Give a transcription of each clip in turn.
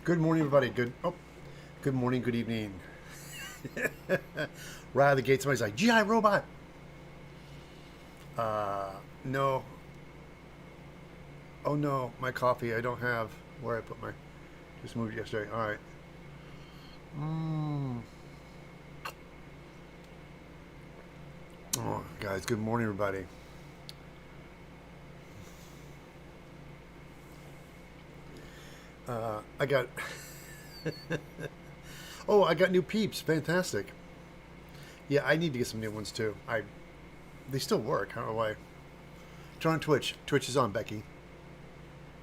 Good morning, everybody. Good morning, good evening. Right out of the gate, somebody's like, G.I Robot. No. Oh no, my coffee. I don't have where I put my. Just moved yesterday. All right. Mm. Oh, guys. Good morning, everybody. I got. Oh, I got new peeps. Fantastic. Yeah, I need to get some new ones too. They still work. I don't know why. Turn on Twitch. Twitch is on, Becky.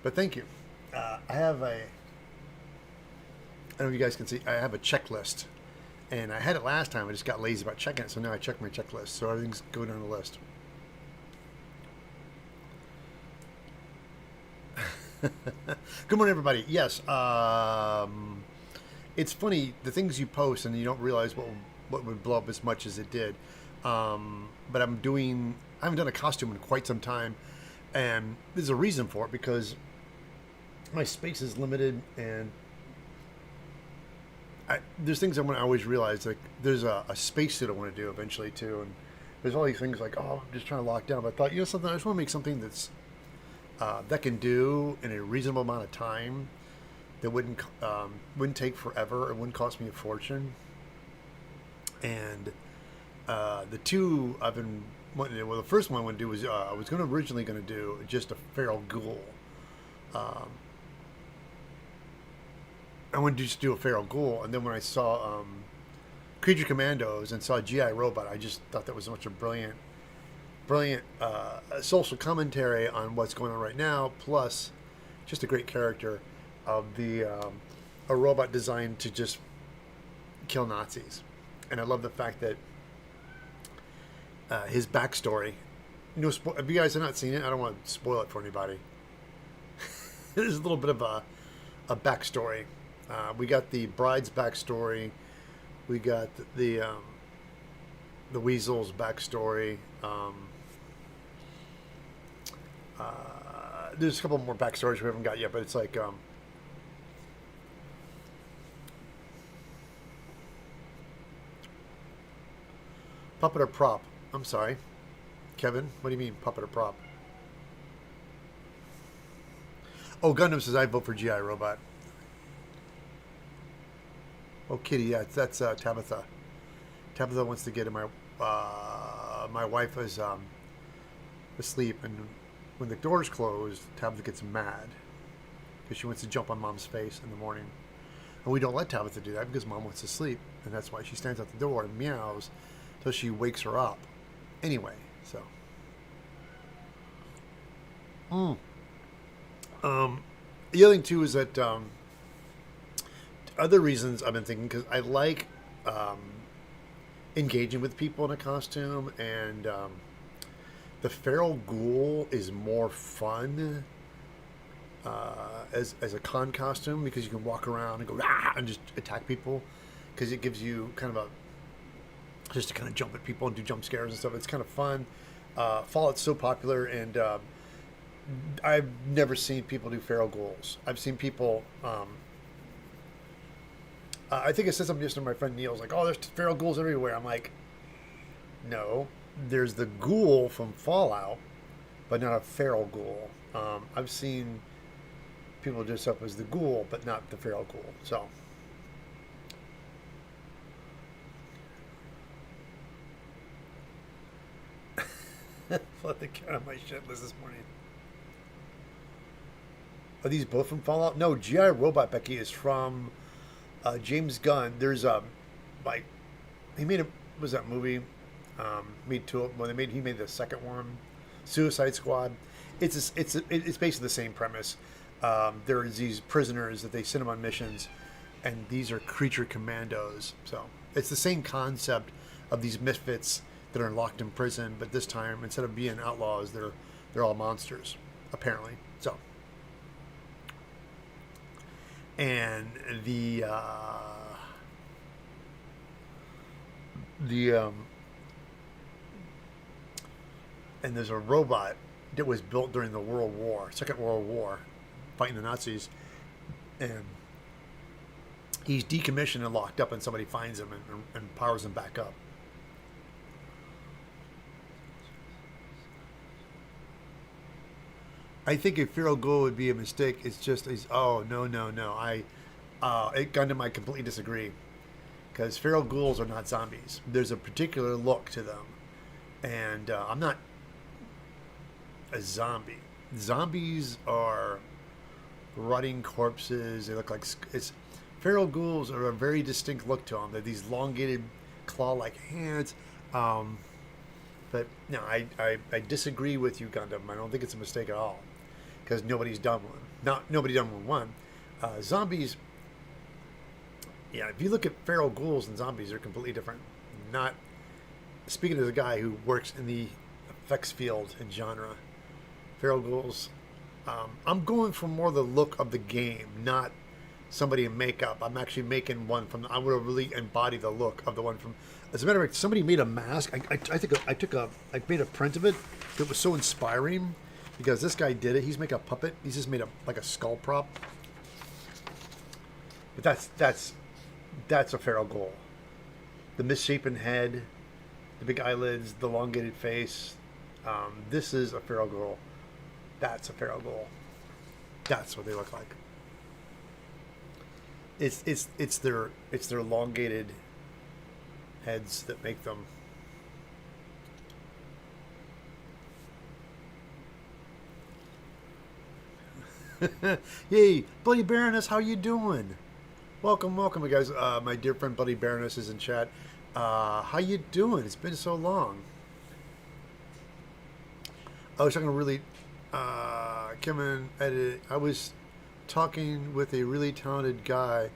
But thank you. I have a. I don't know if you guys can see. I have a checklist, and I had it last time. I just got lazy about checking it, so now I check my checklist. So everything's going down the list. Good morning, everybody. Yes, it's funny the things you post, and you don't realize what would blow up as much as it did. But I haven't done a costume in quite some time, and there's a reason for it because my space is limited, and there's things I want to always realize. Like there's a spacesuit I want to do eventually too, and there's all these things like, oh, I'm just trying to lock down. But I thought, something. I just want to make something that can do in a reasonable amount of time that wouldn't take forever. It wouldn't cost me a fortune. And the two I've been wanting to do, well, the first one I want to do was I was originally going to do just a feral ghoul. I wanted to just do a feral ghoul, and then when I saw Creature Commandos and saw G.I Robot, I just thought that was such a brilliant social commentary on what's going on right now, plus just a great character of a robot designed to just kill Nazis. And I love the fact that his backstory, if you guys have not seen it, I don't want to spoil it for anybody. There's a little bit of a backstory. We got the bride's backstory. We got the weasel's backstory. There's a couple more backstories we haven't got yet, but it's like puppet or prop. I'm sorry, Kevin. What do you mean puppet or prop? Oh, Gundam says I vote for G.I Robot. Oh, Kitty, yeah, that's Tabitha. Tabitha wants to get in my. My wife is asleep, and when the door's closed, Tabitha gets mad because she wants to jump on Mom's face in the morning, and we don't let Tabitha do that because Mom wants to sleep, and that's why she stands at the door and meows till she wakes her up. Anyway, so. The other thing too is that other reasons I've been thinking, because I like engaging with people in a costume, and the feral ghoul is more fun as a con costume because you can walk around and go Rah! And just attack people, because it gives you kind of just to kind of jump at people and do jump scares and stuff. It's kind of fun. Fallout's so popular, and I've never seen people do feral ghouls. I've seen people. I think I said something just to my friend Neil's like, oh, there's feral ghouls everywhere. I'm like, no, there's the ghoul from Fallout, but not a feral ghoul. I've seen people dress up as the ghoul, but not the feral ghoul. So. Let the cat on my shit list this morning. Are these both from Fallout? No, G.I Robot, Becky, is from James Gunn. There's he made was that movie? Made two. Well, he made the second one, Suicide Squad. It's basically the same premise. There's these prisoners that they send them on missions, and these are creature commandos. So it's the same concept of these misfits that are locked in prison, but this time instead of being outlaws, they're all monsters, apparently. So. And and there's a robot that was built during the Second World War, fighting the Nazis, and he's decommissioned and locked up, and somebody finds him and powers him back up. I think if Feral Ghoul would be a mistake, oh no no no. Gundam, I completely disagree, because Feral Ghouls are not zombies. There's a particular look to them, and I'm not a zombie. Zombies are rotting corpses. They look like Feral Ghouls are a very distinct look to them. They're these elongated claw-like hands. But no, I disagree with you, Gundam. I don't think it's a mistake at all, because nobody's done one. Nobody done one. Zombies. Yeah, if you look at Feral Ghouls and zombies, they're completely different. Not speaking as a guy who works in the effects field and genre. Feral Ghouls. I'm going for more the look of the game, not somebody in makeup. I'm actually making one from. I would really embody the look of the one from. As a matter of fact, somebody made a mask. I made a print of it. It was so inspiring because this guy did it. He's making a puppet. He's just made like a skull prop. But that's a Feral Ghoul. The misshapen head, the big eyelids, the elongated face. This is a Feral Ghoul. That's a Feral Ghoul. That's what they look like. It's their elongated heads that make them. Hey, Bloody Baroness, how you doing? Welcome, you guys. My dear friend Bloody Baroness is in chat. How you doing? It's been so long. I was talking to really, Kevin edit. I was talking with a really talented guy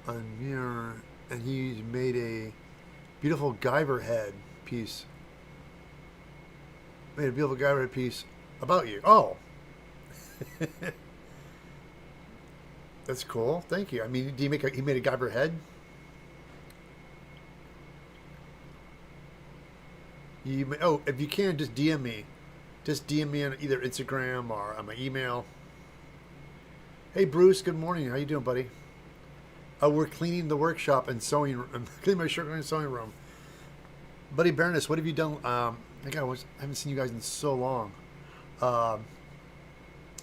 on Mirror, and he made a beautiful Guyver head piece. Made a beautiful Guyver head piece about you. Oh. That's cool. Thank you. I mean, he made a Guyver head? If you can, just DM me. Just DM me on either Instagram or on my email. Hey, Bruce. Good morning. How you doing, buddy? We're cleaning the workshop and sewing. I'm cleaning my sugar and sewing room. Buddy Baroness, what have you done? I haven't seen you guys in so long.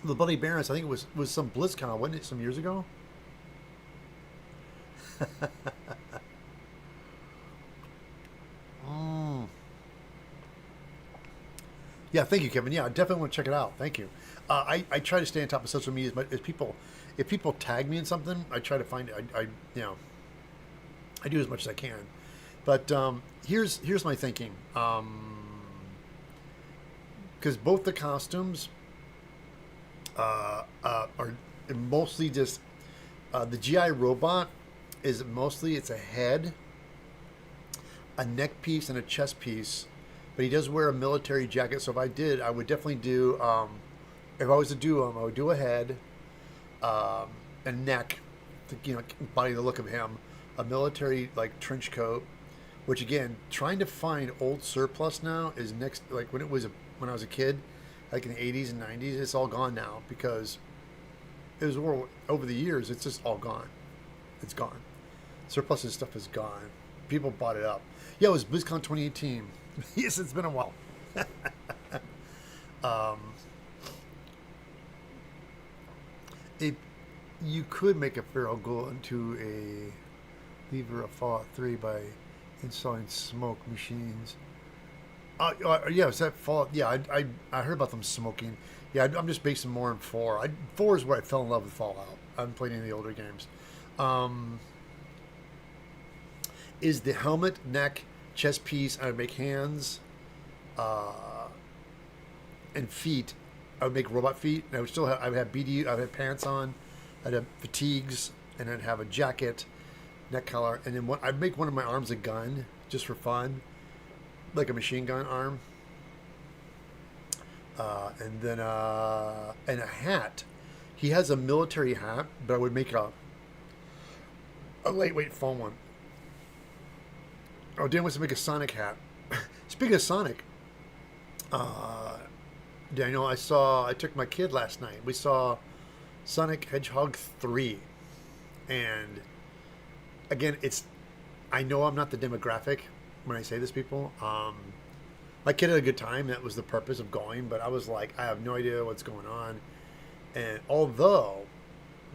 The Buddy Baroness, I think it was some BlizzCon, wasn't it? Some years ago. Yeah, thank you, Kevin. Yeah, I definitely want to check it out. Thank you. I try to stay on top of social media as people. If people tag me in something, I try to find it. I do as much as I can. But here's my thinking. Because both the costumes are mostly just the G.I Robot is mostly it's a head, a neck piece, and a chest piece. But he does wear a military jacket. So if I did, I would definitely do. If I was to do him, I would do a head, a neck, to embody the look of him, a military like trench coat. Which again, trying to find old surplus now is next. Like when I was a kid, like in the 80s and 90s, it's all gone now because it was over the years. It's just all gone. It's gone. Surplus and stuff is gone. People bought it up. Yeah, it was BlizzCon 2018. Yes, it's been a while. You could make a Feral Ghoul into a lever of Fallout 3 by installing smoke machines. Yeah, is that Fallout? Yeah, I heard about them smoking. Yeah, I'm just basing more on 4. 4 is where I fell in love with Fallout. I haven't played any of the older games. Is the helmet, neck, chest piece, I would make hands and feet. I would make robot feet, and I would have BD, I would have pants on, I'd have fatigues, and I'd have a jacket, neck collar, and then I'd make one of my arms a gun, just for fun, like a machine gun arm. And then and a hat. He has a military hat, but I would make a lightweight foam one. Oh, Dan wants to make a Sonic hat. Speaking of Sonic, Daniel, I took my kid last night. We saw Sonic Hedgehog 3. And again, it's I know I'm not the demographic when I say this, people. My kid had a good time. That was the purpose of going. But I was like, I have no idea what's going on. And although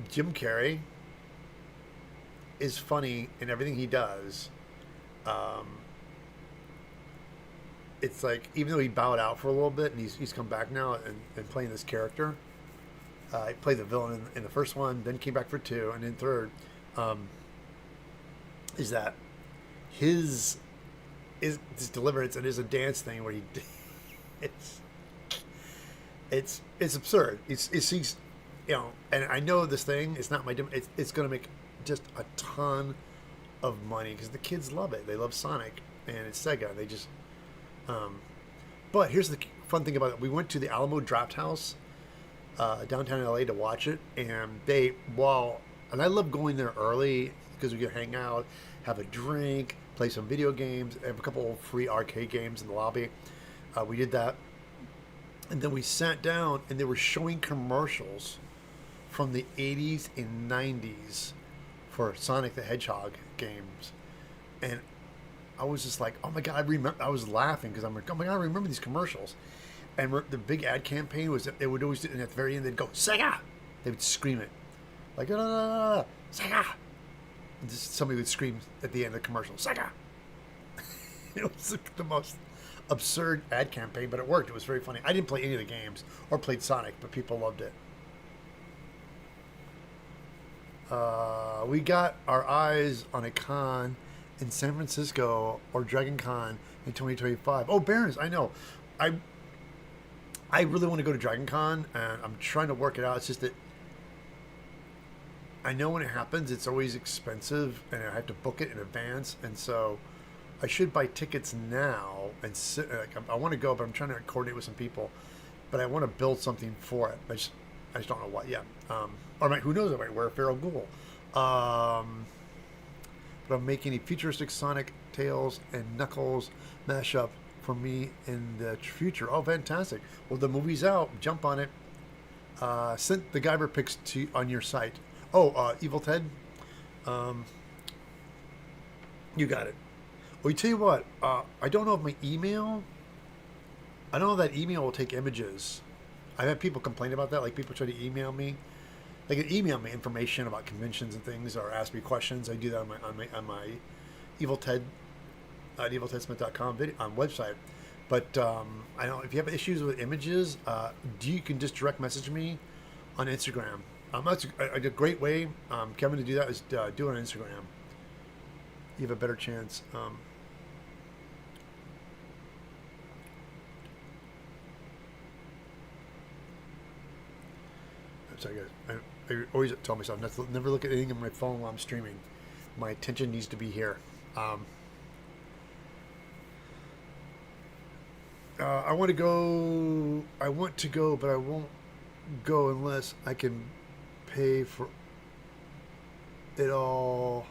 Jim Carrey is funny in everything he does, um, it's like even though he bowed out for a little bit and he's come back now and playing this character. He played the villain in the first one, then came back for two, and then third. Is that his deliverance and is a dance thing where he it's it's absurd. He's and I know this thing. It's not my. It's going to make just a ton of money because the kids love it. They love Sonic and it's Sega. They just. But here's the fun thing about it. We went to the Alamo Draft House downtown LA to watch it, and and I love going there early because we could hang out, have a drink, play some video games, have a couple of free arcade games in the lobby. We did that, and then we sat down, and they were showing commercials from the 80s and 90s for Sonic the Hedgehog games, and I was just like, oh my god, I remember. I was laughing because I'm like, oh my god, I remember these commercials. And the big ad campaign was that they would always, and at the very end, they'd go, Sega! They would scream it. Like, Sega! And just somebody would scream at the end of the commercial, Sega! It was like the most absurd ad campaign, but it worked. It was very funny. I didn't play any of the games or played Sonic, but people loved it. We got our eyes on a con in San Francisco or Dragon Con in 2025. Oh, Barons, I know. I really want to go to Dragon Con, and I'm trying to work it out. It's just that I know when it happens, it's always expensive, and I have to book it in advance. And so I should buy tickets now. And I want to go, but I'm trying to coordinate with some people. But I want to build something for it. I just don't know what yet. Who knows? I might wear a Feral Ghoul. But I'm making a futuristic Sonic, Tails, and Knuckles mashup for me in the future. Oh, fantastic. Well, the movie's out. Jump on it. Sent the Guyver pics on your site. Oh, Evil Ted. You got it. Well, you tell you what. I don't know if my email. I don't know if that email will take images. I've had people complain about that. Like people try to email me. They can email me information about conventions and things, or ask me questions. I do that on my Evil Ted at eviltedsmith.com website. But I don't. If you have issues with images, you can just direct message me on Instagram. That's a great way, Kevin, to do that is do it on Instagram. You have a better chance. I'm sorry, guys. I always tell myself never look at anything on my phone while I'm streaming. My attention needs to be here. I want to go. I want to go, but I won't go unless I can pay for it all.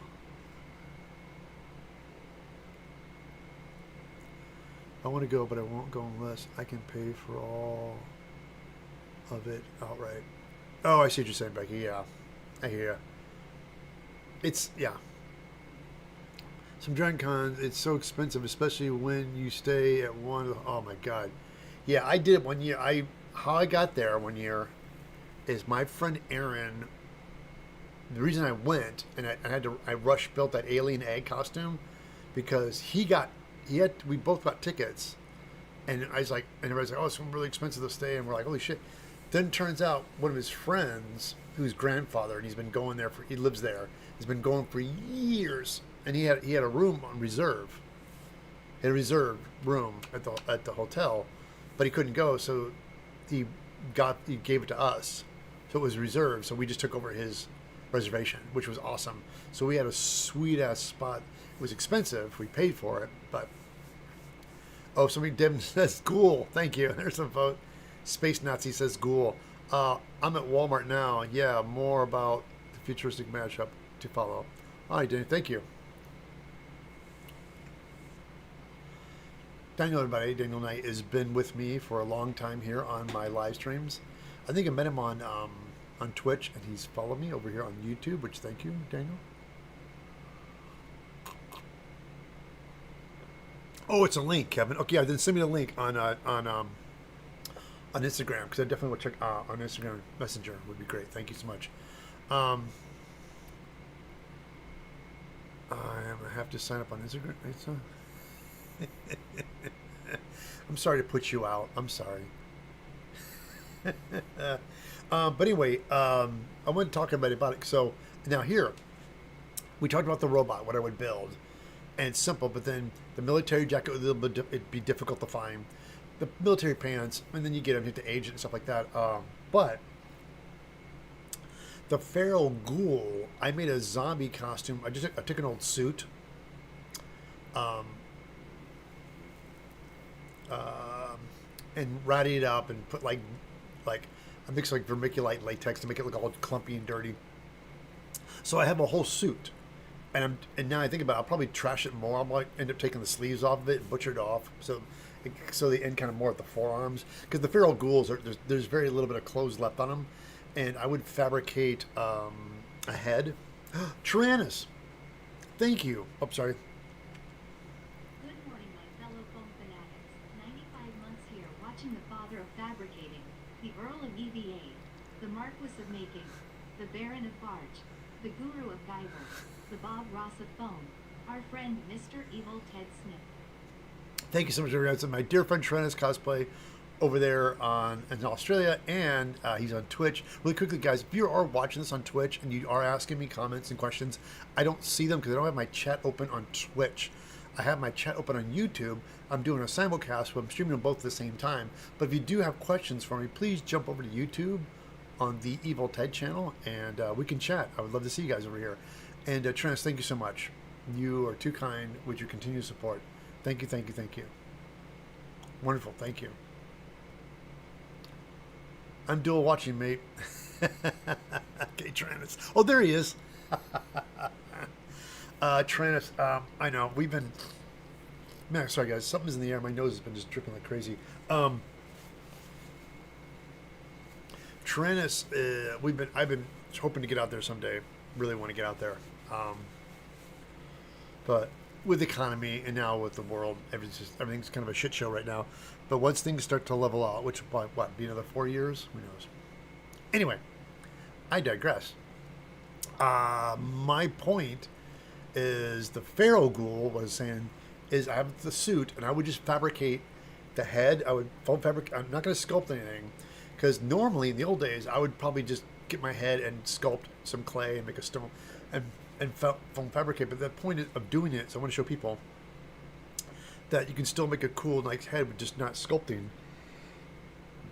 I want to go, but I won't go unless I can pay for all of it outright. Oh, I see what you're saying, Becky. Yeah, I hear you. It's some Dragon Cons, it's so expensive, especially when you stay at one of the, oh my god. Yeah, I did it one year. How I got there one year is my friend Aaron, the reason I went and I rush built that alien egg costume because we both got tickets, and I was like, and everybody's like, oh, it's really expensive to stay, and we're like, holy shit. Then turns out one of his friends, who's grandfather, and he lives there, he's been going for years. And he had a room on reserve. He had a reserved room at the hotel, but he couldn't go, so he gave it to us. So it was reserved, so we just took over his reservation, which was awesome. So we had a sweet ass spot. It was expensive. We paid for it, but Devin says Ghoul. Thank you. There's a vote. Space Nazi says Ghoul. I'm at Walmart now. Yeah, more about the futuristic mashup to follow. All right, Danny. Thank you. Daniel, everybody. Daniel Knight has been with me for a long time here on my live streams. I think I met him on Twitch, and he's followed me over here on YouTube, which thank you, Daniel. Oh, it's a link, Kevin. Okay, yeah, then send me the link on Instagram because I definitely will check on Instagram Messenger. Would be great. Thank you so much. Um, I have to sign up on Instagram. I'm sorry to put you out. I'm sorry. But anyway, I want to talk about it. So now here, we talked about the robot, what I would build, and it's simple. But then the military jacket it'd be difficult to find. The military pants, and then you get them, you have to age it and stuff like that. But the feral ghoul, I made a zombie costume. I took an old suit, um, uh, and ratted it up and put like I mixed like vermiculite latex to make it look all clumpy and dirty. So I have a whole suit, and now I think about it, I'll probably trash it more. I might end up taking the sleeves off of it and butcher it off, so they end kind of more at the forearms because the feral ghouls there's very little bit of clothes left on them, and I would fabricate a head. Tyrannus, thank you. Oh, sorry. Good morning, my fellow foam fanatics. 95 months here, watching the father of fabricating, the Earl of EVA, the Marquis of Making, the Baron of Barge, the Guru of Guyver, the Bob Ross of Foam, our friend Mr. Evil Ted Smith. Thank you so much, everyone. So my dear friend Tyrannus Cosplay over there in Australia, and he's on Twitch. Really quickly, guys, if you are watching this on Twitch and you are asking me comments and questions, I don't see them because I don't have my chat open on Twitch. I have my chat open on YouTube. I'm doing a simulcast, so I'm streaming them both at the same time. But if you do have questions for me, please jump over to YouTube on the Evil Ted channel, and we can chat. I would love to see you guys over here. And Tyrannus, thank you so much. You are too kind with your continued support. Thank you, thank you, thank you. Wonderful, thank you. I'm dual watching, mate. Okay, Tyrannus. Oh, there he is. Tyrannus, I know, we've been... Man, sorry, guys. Something's in the air. My nose has been just dripping like crazy. Tyrannus, I've been hoping to get out there someday. Really want to get out there. But with the economy and now with the world, everything's kind of a shit show right now. But once things start to level out, which will probably, be another 4 years? Who knows? Anyway, I digress. My point is the feral ghoul was saying is I have the suit and I would just fabricate the head. I would foam fabric. I'm not going to sculpt anything because normally in the old days I would probably just get my head and sculpt some clay and make a stone and foam fabricate. But the point of doing it, so I want to show people that you can still make a cool, nice head with just not sculpting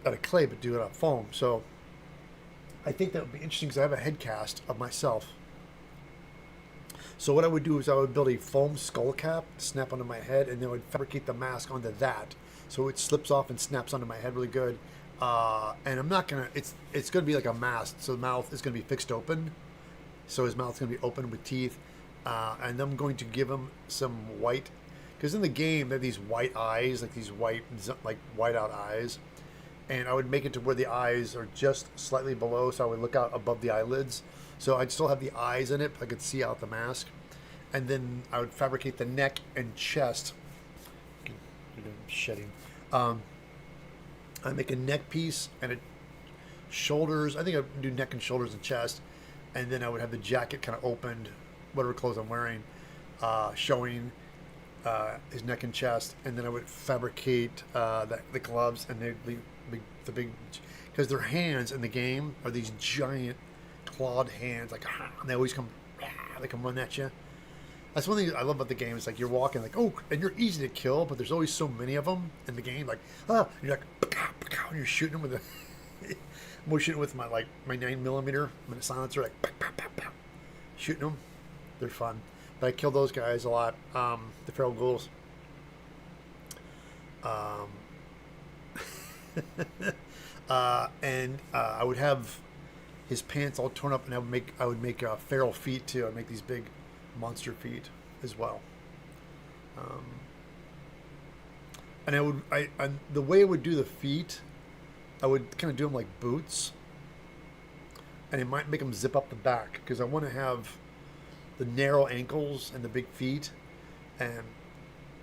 out of clay, but do it out of foam. So I think that would be interesting because I have a head cast of myself. So what I would do is I would build a foam skull cap, snap onto my head, and then I would fabricate the mask onto that, so it slips off and snaps onto my head really good. And I'm not gonna. It's gonna be like a mask, so the mouth is gonna be fixed open. So his mouth's gonna be open with teeth, and I'm going to give him some white, because in the game they have these white eyes, like these white out eyes, and I would make it to where the eyes are just slightly below, so I would look out above the eyelids. So I'd still have the eyes in it, but I could see out the mask. And then I would fabricate the neck and chest. You're shedding. I'd make a neck piece and shoulders. I think I'd do neck and shoulders and chest. And then I would have the jacket kind of opened, whatever clothes I'm wearing, showing his neck and chest. And then I would fabricate the gloves, and they'd be the big, because their hands in the game are these giant clawed hands, like, and they always come run at you. That's one thing I love about the game. It's like you're walking, like, oh, and you're easy to kill, but there's always so many of them in the game. Like, and you're like, and you're shooting them with I'm always shooting with my 9mm, my silencer, like, shooting them. They're fun. But I kill those guys a lot. The feral ghouls. And I would have his pants all torn up, and I would make feral feet too. I'd make these big monster feet as well. And the way I would do the feet, I would kind of do them like boots, and I might make them zip up the back because I want to have the narrow ankles and the big feet, and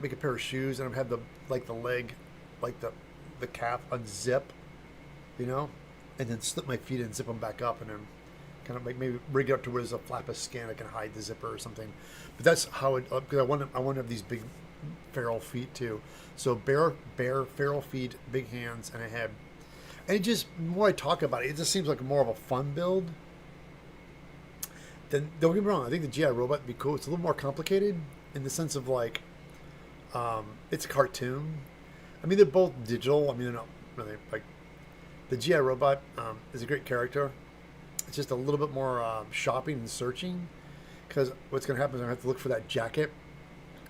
make a pair of shoes, and I'd have the leg, like the calf unzip, you know, and then slip my feet and zip them back up, and then kind of like maybe rig it up to where there's a flap of skin I can hide the zipper or something. But that's how it, because I want to have these big feral feet too. So bare feral feet, big hands, and a head. And it just, the more I talk about it, it just seems like more of a fun build. Then don't get me wrong, I think the G.I Robot would be cool. It's a little more complicated in the sense of like, it's a cartoon. I mean, they're both digital. I mean, they're not really like, the G.I Robot is a great character. It's just a little bit more shopping and searching, because what's going to happen is I have to look for that jacket,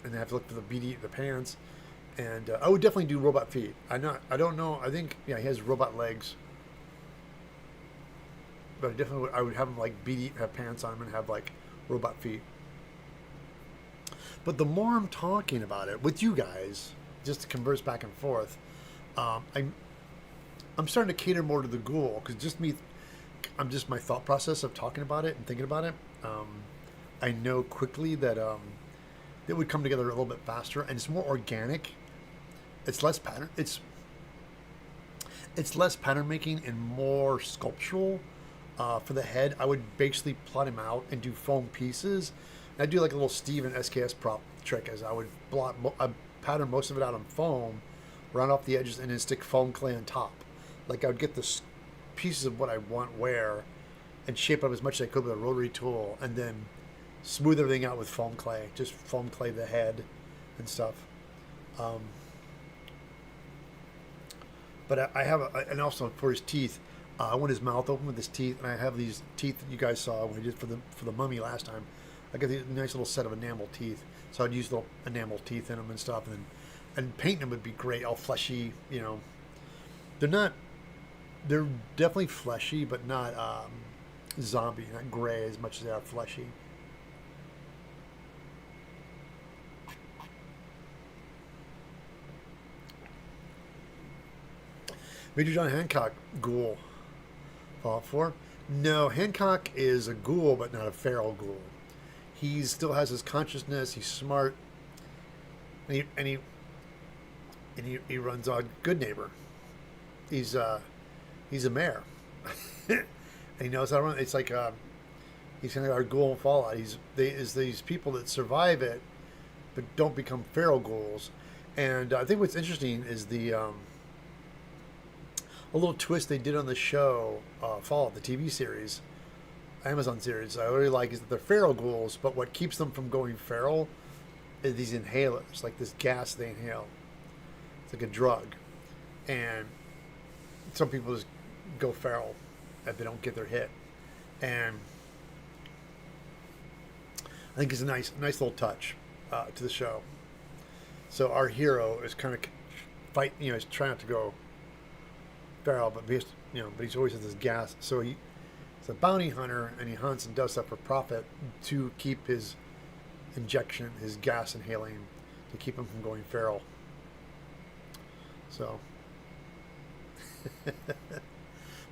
and I have to look for the pants, and I would definitely do robot feet. I don't know. I think he has robot legs, but I would have him like have pants on him and have like robot feet. But the more I'm talking about it with you guys, just to converse back and forth, I'm starting to cater more to the Ghoul, because just my thought process of talking about it and thinking about it. I know quickly that it would come together a little bit faster, and it's more organic. It's less pattern. It's less pattern making and more sculptural. For the head, I would basically plot him out and do foam pieces. And I'd do like a little Steven SKS prop trick, as I would pattern most of it out on foam, round off the edges, and then stick foam clay on top. Like I would get the pieces of what I want where, and shape up as much as I could with a rotary tool, and then smooth everything out with foam clay. Just foam clay the head and stuff. But I have, and also for his teeth, I want his mouth open with his teeth, and I have these teeth that you guys saw when I did for the mummy last time. I got these nice little set of enamel teeth, so I'd use little enamel teeth in them and stuff, and painting them would be great, all fleshy. You know, they're definitely fleshy, but not zombie, not gray as much as they are fleshy. Major John Hancock Ghoul. Fallout 4? No, Hancock is a ghoul, but not a feral ghoul. He still has his consciousness. He's smart, and he runs on Good Neighbor. He's a mayor, and he knows how to run. It's like he's kind of our ghoul in Fallout. Is these people that survive it, but don't become feral ghouls. And I think what's interesting is a little twist they did on the show, Fallout, the TV series, Amazon series, I really like, is that they're feral ghouls, but what keeps them from going feral is these inhalers, like this gas they inhale. It's like a drug. And some people just go feral if they don't get their hit. And I think it's a nice little touch to the show. So our hero is kind of he's trying not to go feral, but he's always has this gas. So he's a bounty hunter, and he hunts and does stuff for profit to keep his injection, his gas inhaling, to keep him from going feral. So,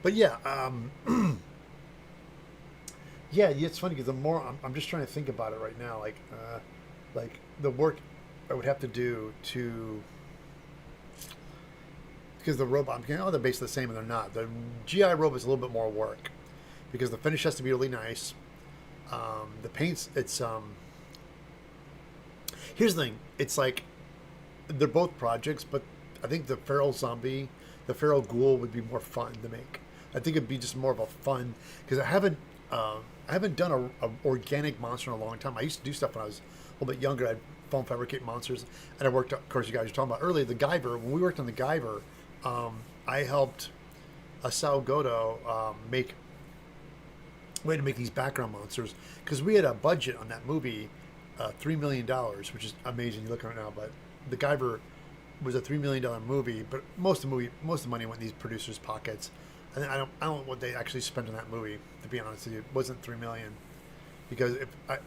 but yeah, yeah, it's funny because the more I'm just trying to think about it right now, like the work I would have to do to. Because the robot, they're basically the same, and they're not. The G.I Robot is a little bit more work, because the finish has to be really nice. The paints, here's the thing. It's like, they're both projects, but I think the feral ghoul would be more fun to make. I think it'd be just more of a fun, because I haven't done a organic monster in a long time. I used to do stuff when I was a little bit younger. I'd foam fabricate monsters, and I worked, of course, you guys were talking about earlier, the Guyver. When we worked on the Guyver, I helped Asao Godo make these background monsters, because we had a budget on that movie, $3 million, which is amazing. You look at it now, but the Guyver was a $3 million movie, but most of the money went in these producers' pockets. And I don't know what they actually spent on that movie, to be honest with you. It wasn't $3 million, because if I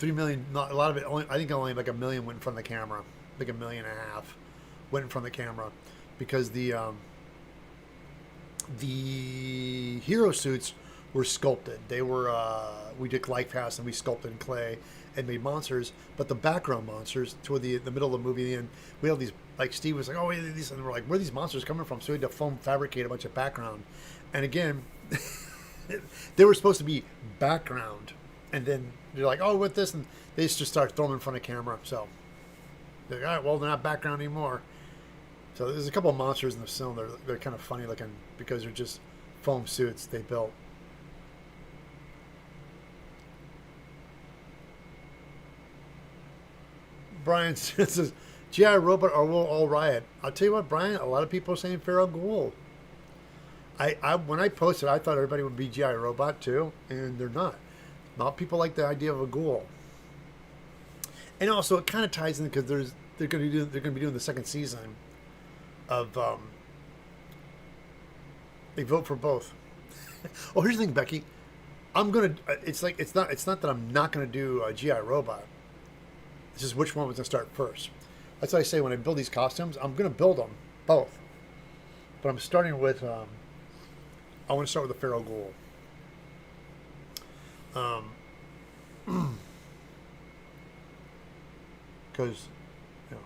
$3 million, not a lot of it. I think only like $1 million went in front of the camera, like $1.5 million went in front of the camera, because the hero suits were sculpted. They were we did life cast, and we sculpted in clay, and made monsters, but the background monsters toward the middle of the movie, and we have these, like Steve was like, oh, these, and we're like, where are these monsters coming from? So we had to foam fabricate a bunch of background, and again, they were supposed to be background, and then they're like, oh, with this, and they just start throwing them in front of camera. So they're like, all right, well, they're not background anymore. So there's a couple of monsters in the film. They're kind of funny looking because they're just foam suits they built. Brian says, G.I Robot or we'll all riot. I'll tell you what, Brian, a lot of people are saying Pharaoh Ghoul. I when I posted, I thought everybody would be G.I Robot too, and they're not. Not people like the idea of a ghoul. And also, it kind of ties in because they're going to be doing the second season of they vote for both. Oh, here's the thing, Becky. I'm gonna. It's not that I'm not gonna do a G.I Robot. It's just which one was gonna start first. That's why I say when I build these costumes, I'm gonna build them both. But I'm starting with. I want to start with the Pharaoh Ghoul. Because, you know,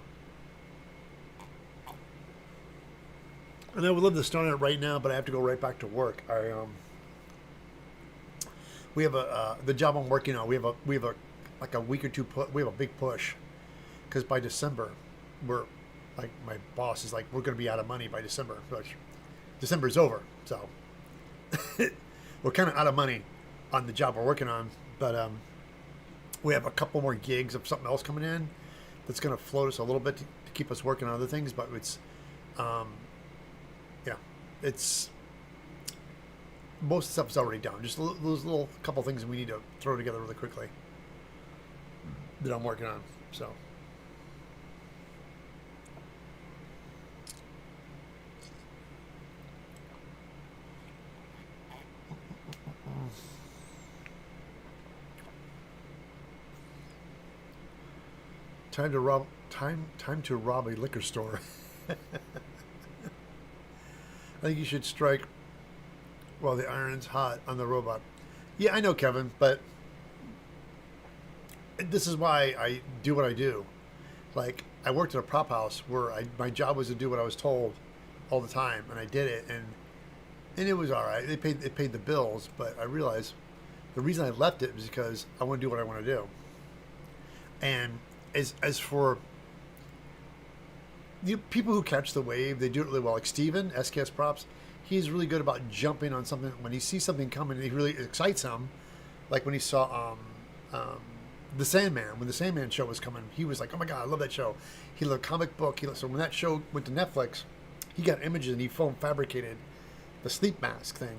and I would love to start it right now, but I have to go right back to work. We have the job I'm working on. We have a like a week or two. We have a big push because by December, we're like my boss is like we're going to be out of money by December. Which December is over, so we're kind of out of money on the job we're working on. But we have a couple more gigs of something else coming in that's going to float us a little bit to keep us working on other things. But it's yeah, it's. Most of the stuff is already done. Just those little couple things we need to throw together really quickly that I'm working on. So. Time to rob a liquor store. I think you should strike while the iron's hot on the robot. Yeah, I know, Kevin, but this is why I do what I do. Like, I worked at a prop house where my job was to do what I was told all the time, and I did it, and it was all right. It paid the bills, but I realized the reason I left it was because I want to do what I want to do. And as for people who catch the wave, they do it really well. Like Steven, SKS Props, he's really good about jumping on something when he sees something coming. It really excites him. Like when he saw the Sandman, when the Sandman show was coming, he was like, "Oh my god, I love that show." He loved comic book. So when that show went to Netflix, he got images and he foam fabricated the sleep mask thing,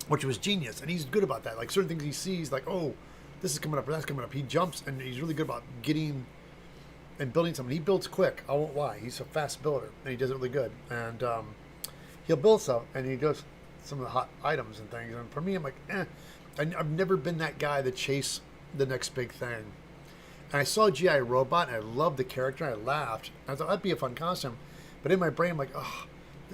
which was genius. And he's good about that. Like certain things he sees, like, oh, this is coming up or that's coming up. He jumps and he's really good about getting and building something. He builds quick. I won't lie. He's a fast builder and he does it really good. And he'll build stuff and he does some of the hot items and things. And for me, I'm like, I've never been that guy that chase the next big thing. And I saw G.I Robot and I loved the character. I laughed. I thought that'd be a fun costume. But in my brain, I'm like, oh,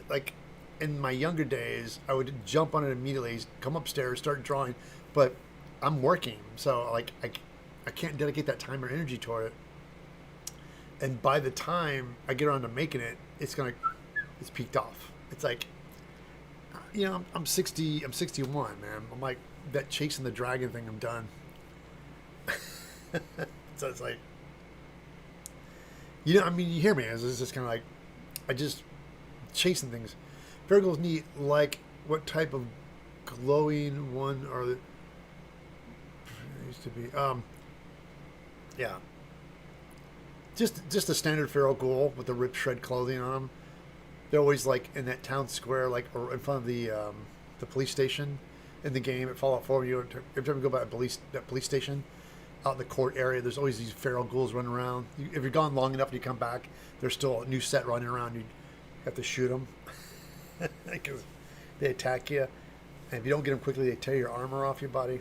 like in my younger days, I would jump on it immediately, come upstairs, start drawing. But I'm working, so like I can't dedicate that time or energy toward it. And by the time I get around to making it, it's peaked off. It's like, you know, I'm 60, I'm 61, man. I'm like that chasing the dragon thing. I'm done. So it's like, you know, I mean, you hear me. It's just kind of like, I just chasing things. Virgil's neat. Like, what type of glowing one are the? Used to be yeah, just a standard feral ghoul with the ripped shred clothing on them. They're always like in that town square, like or in front of the police station in the game at Fallout 4. You every time you go by that police station out in the court area, there's always these feral ghouls running around. If you're gone long enough and you come back, there's still a new set running around. You have to shoot them because they attack you, and if you don't get them quickly, they tear your armor off your body.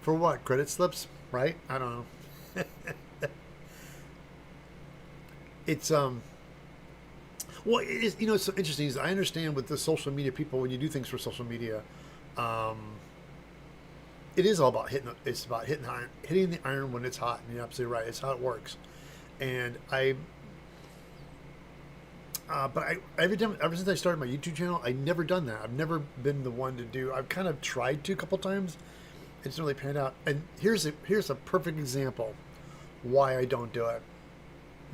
For what? Credit slips? Right? I don't know. It's Well, it is, it's so interesting. Is I understand with the social media people when you do things for social media, um, it is all about hitting. It's about hitting the iron when it's hot. And you're absolutely right. It's how it works. And every time, ever since I started my YouTube channel, I never done that. I've never been the one to do. I've kind of tried to a couple times. It's really panned out. And here's a perfect example why I don't do it.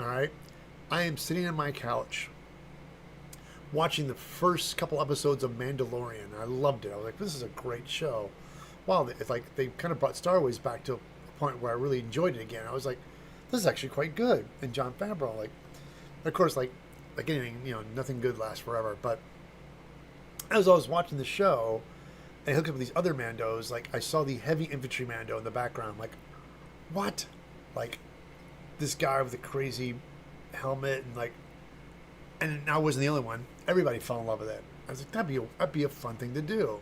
All right, I am sitting on my couch watching the first couple episodes of Mandalorian. I loved it. I was like, this is a great show. Wow, it's like they kind of brought Star Wars back to a point where I really enjoyed it again. I was like, this is actually quite good. And John Favreau, like, of course, like anything, nothing good lasts forever. But as I was watching the show, and I hooked up with these other Mandos, like I saw the heavy infantry Mando in the background. Like, what? Like this guy with the crazy helmet and I wasn't the only one. Everybody fell in love with it. I was like, that'd be a fun thing to do.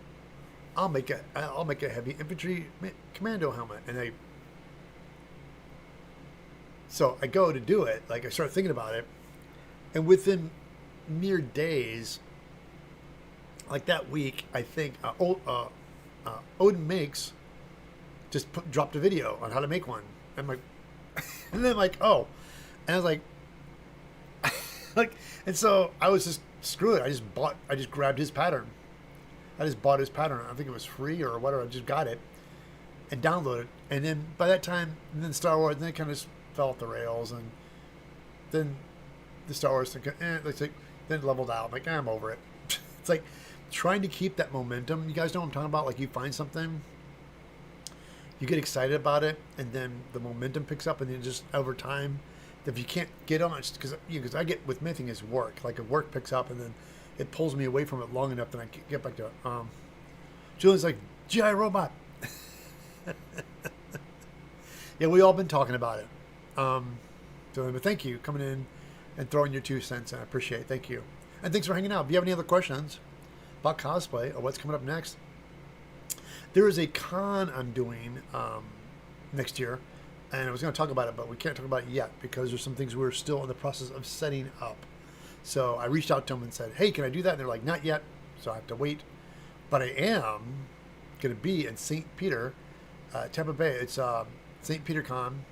I'll make a heavy infantry commando helmet, so I go to do it. Like I start thinking about it, and within mere days, like that week, I think Odin Makes just dropped a video on how to make one. I'm like, and then like, oh, and I was like, and so I was just screw it. I just grabbed his pattern. I just bought his pattern. I think it was free or whatever. I just got it and downloaded. And then by that time, then Star Wars, then it kind of fell off the rails, and then the Star Wars thing, then it leveled out. I'm like, I'm over it. It's like trying to keep that momentum. You guys know what I'm talking about? Like you find something, you get excited about it, and then the momentum picks up, and then just over time, if you can't get on it, because I get with anything is work. Like if work picks up, and then it pulls me away from it long enough that I can get back to it. Julian's like, G.I Robot. Yeah, we all been talking about it. So, but thank you coming in and throwing your 2 cents. I appreciate it. Thank you. And thanks for hanging out. If you have any other questions about cosplay or what's coming up next, there is a con I'm doing next year. And I was going to talk about it, but we can't talk about it yet because there's some things we're still in the process of setting up. So I reached out to them and said, hey, can I do that? And they're like, not yet. So I have to wait. But I am going to be in St. Peter, Tampa Bay. It's St. Peter Con.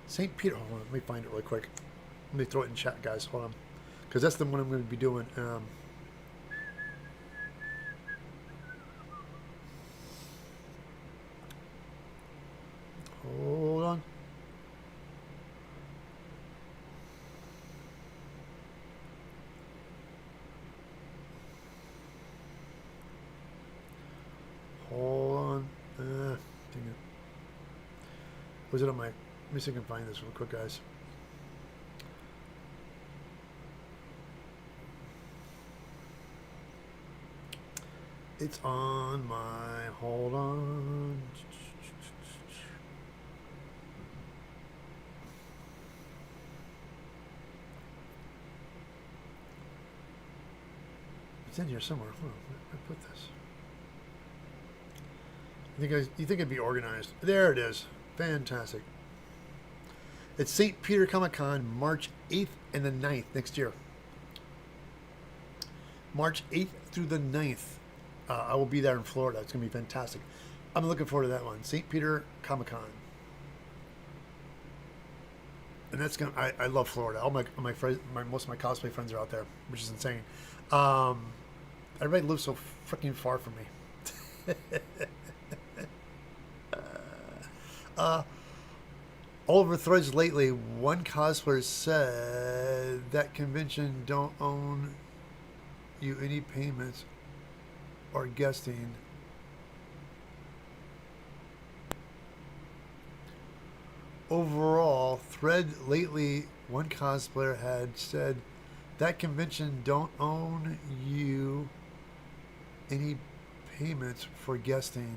St. Peter. Hold on, let me find it really quick. Let me throw it in chat, guys. Hold on. Because that's the one I'm going to be doing. Hold on. Hold on. Dang it. Was it on my... Let me see if I can find this real quick, guys. It's on my... Hold on. It's in here somewhere. Hold on. Where did I put this? You think it'd be organized? There it is. Fantastic. It's St. Peter Comic Con, March 8th and the 9th next year. March 8th through the 9th. I will be there in Florida. It's going to be fantastic. I'm looking forward to that one. St. Peter Comic Con. And that's going to... I love Florida. All my friends, most of my cosplay friends are out there, which is insane. Everybody lives so freaking far from me. All over threads lately, one cosplayer said that convention don't own you any payments or guesting. Overall, thread lately, one cosplayer had said that convention don't own you any payments for guesting.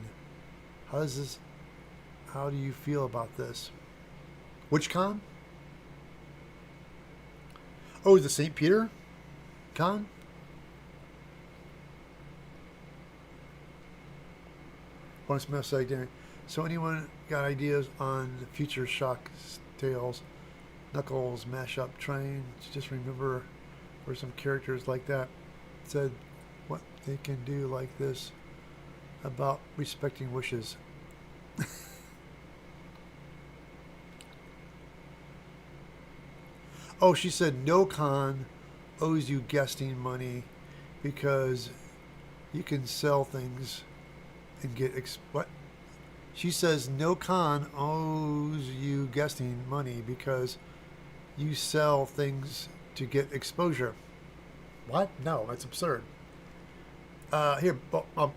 How do you feel about this? Which con? Oh, the St. Peter con? One Smith saying, so anyone got ideas on the future Shock Tales, Knuckles mashup train? Just remember or some characters like that said what they can do like this about respecting wishes. Oh, she said no con owes you guesting money because you can sell things and get what? She says no con owes you guesting money because you sell things to get exposure. What? No, that's absurd. Here,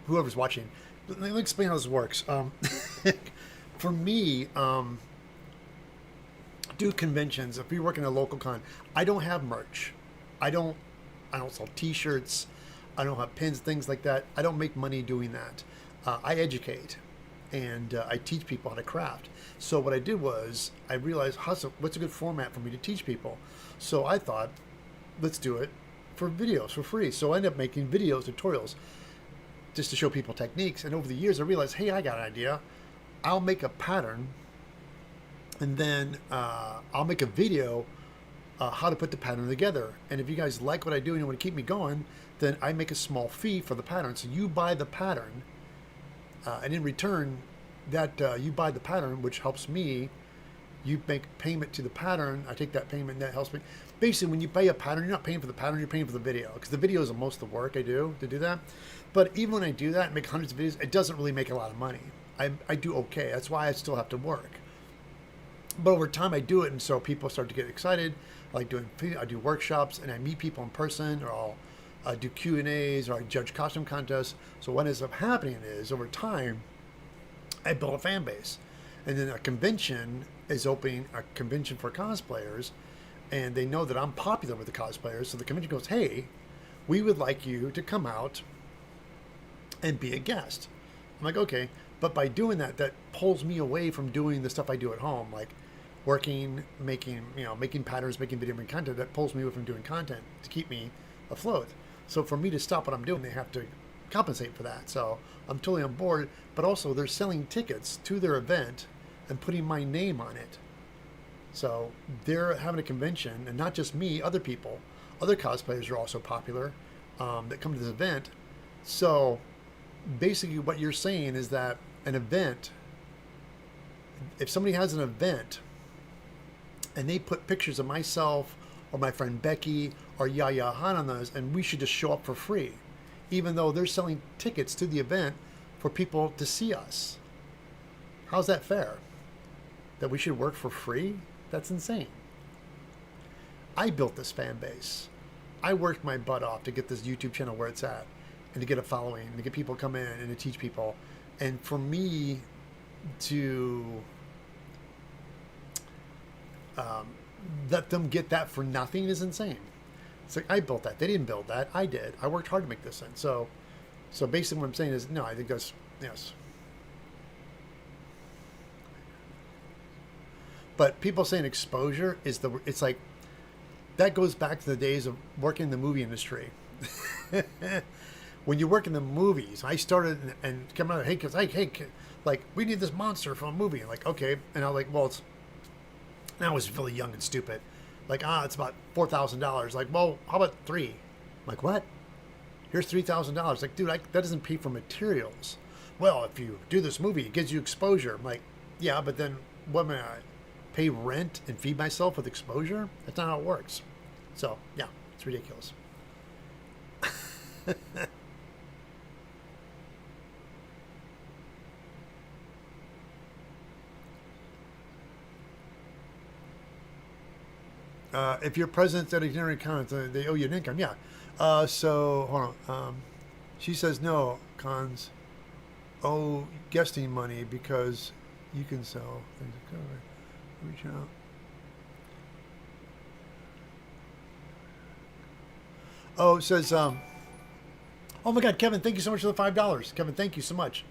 whoever's watching, let me explain how this works. For me, do conventions. If you work in a local con, I don't have merch. I don't sell T-shirts. I don't have pins, things like that. I don't make money doing that. I educate, and I teach people how to craft. So what I did was I realized what's a good format for me to teach people. So I thought, let's do it for videos for free. So I ended up making videos, tutorials, just to show people techniques. And over the years, I realized, hey, I got an idea. I'll make a pattern, and then I'll make a video how to put the pattern together. And if you guys like what I do and you want to keep me going, then I make a small fee for the pattern. So you buy the pattern, and in return, that you buy the pattern, which helps me. You make payment to the pattern. I take that payment, and that helps me. Basically, when you pay a pattern, you're not paying for the pattern, you're paying for the video. Because the video is most of the work I do to do that. But even when I do that and make hundreds of videos, it doesn't really make a lot of money. I do okay. That's why I still have to work. But over time, I do it, and so people start to get excited. I do workshops, and I meet people in person, or I'll do Q&As, or I judge costume contests. So what ends up happening is, over time, I build a fan base. And then a convention is opening a convention for cosplayers, and they know that I'm popular with the cosplayers. So the convention goes, hey, we would like you to come out and be a guest. I'm like, okay. But by doing that, that pulls me away from doing the stuff I do at home, like working, making patterns, making video, making content. That pulls me away from doing content to keep me afloat. So for me to stop what I'm doing, they have to compensate for that. So I'm totally on board. But also, they're selling tickets to their event and putting my name on it. So they're having a convention, and not just me, other people, other cosplayers are also popular that come to this event. So basically what you're saying is that an event, if somebody has an event and they put pictures of myself or my friend Becky or Yaya Han on those, and we should just show up for free, even though they're selling tickets to the event for people to see us. How's that fair? That we should work for free? That's insane. I built this fan base. I worked my butt off to get this YouTube channel where it's at, and to get a following, and to get people come in and to teach people. And for me to let them get that for nothing is insane. It's like, I built that. They didn't build that. I did. I worked hard to make this thing. So basically what I'm saying is, no, I think that's, yes. But people saying exposure is it's like, that goes back to the days of working in the movie industry. When you work in the movies, I started and came out, hey, like, we need this monster from a movie. Like, okay. And I'm like, well, and I was really young and stupid. Like, it's about $4,000. Like, well, how about $3,000? I'm like, what? Here's $3,000. Like, dude, that doesn't pay for materials. Well, if you do this movie, it gives you exposure. I'm like, yeah, but then what am I? Pay rent and feed myself with exposure? That's not how it works. So, yeah, it's ridiculous. If your president's at a dinner account, they owe you an income. Yeah. So, hold on. She says no, cons owe guesting money because you can sell things. Reach out. Oh, it says, oh my God, Kevin, thank you so much for the $5. Kevin, thank you so much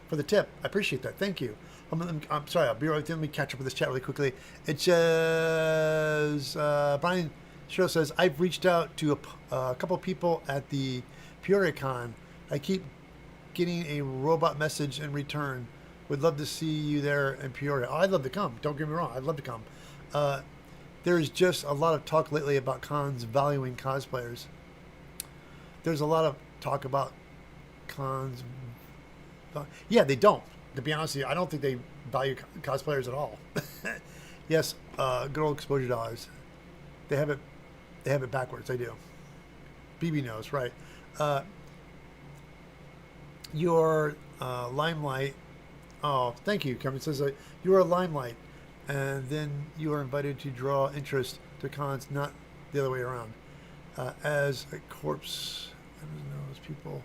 for the tip. I appreciate that. Thank you. I'm sorry, I'll be right with you. Let me catch up with this chat really quickly. It says, Brian Cheryl says, I've reached out to a couple of people at the Peoria Con. I keep getting a robot message in return. Would love to see you there in Peoria. Oh, I'd love to come. Don't get me wrong. I'd love to come. There's just a lot of talk lately about cons valuing cosplayers. There's a lot of talk about cons. Yeah, they don't. To be honest with you, I don't think they value cosplayers at all. Yes, good old exposure dollars. They have it. They have it backwards. They do. BB knows, right? Your limelight. Oh, thank you. Kevin says you are a limelight, and then you are invited to draw interest to cons, not the other way around. As a corpse, I don't know, as people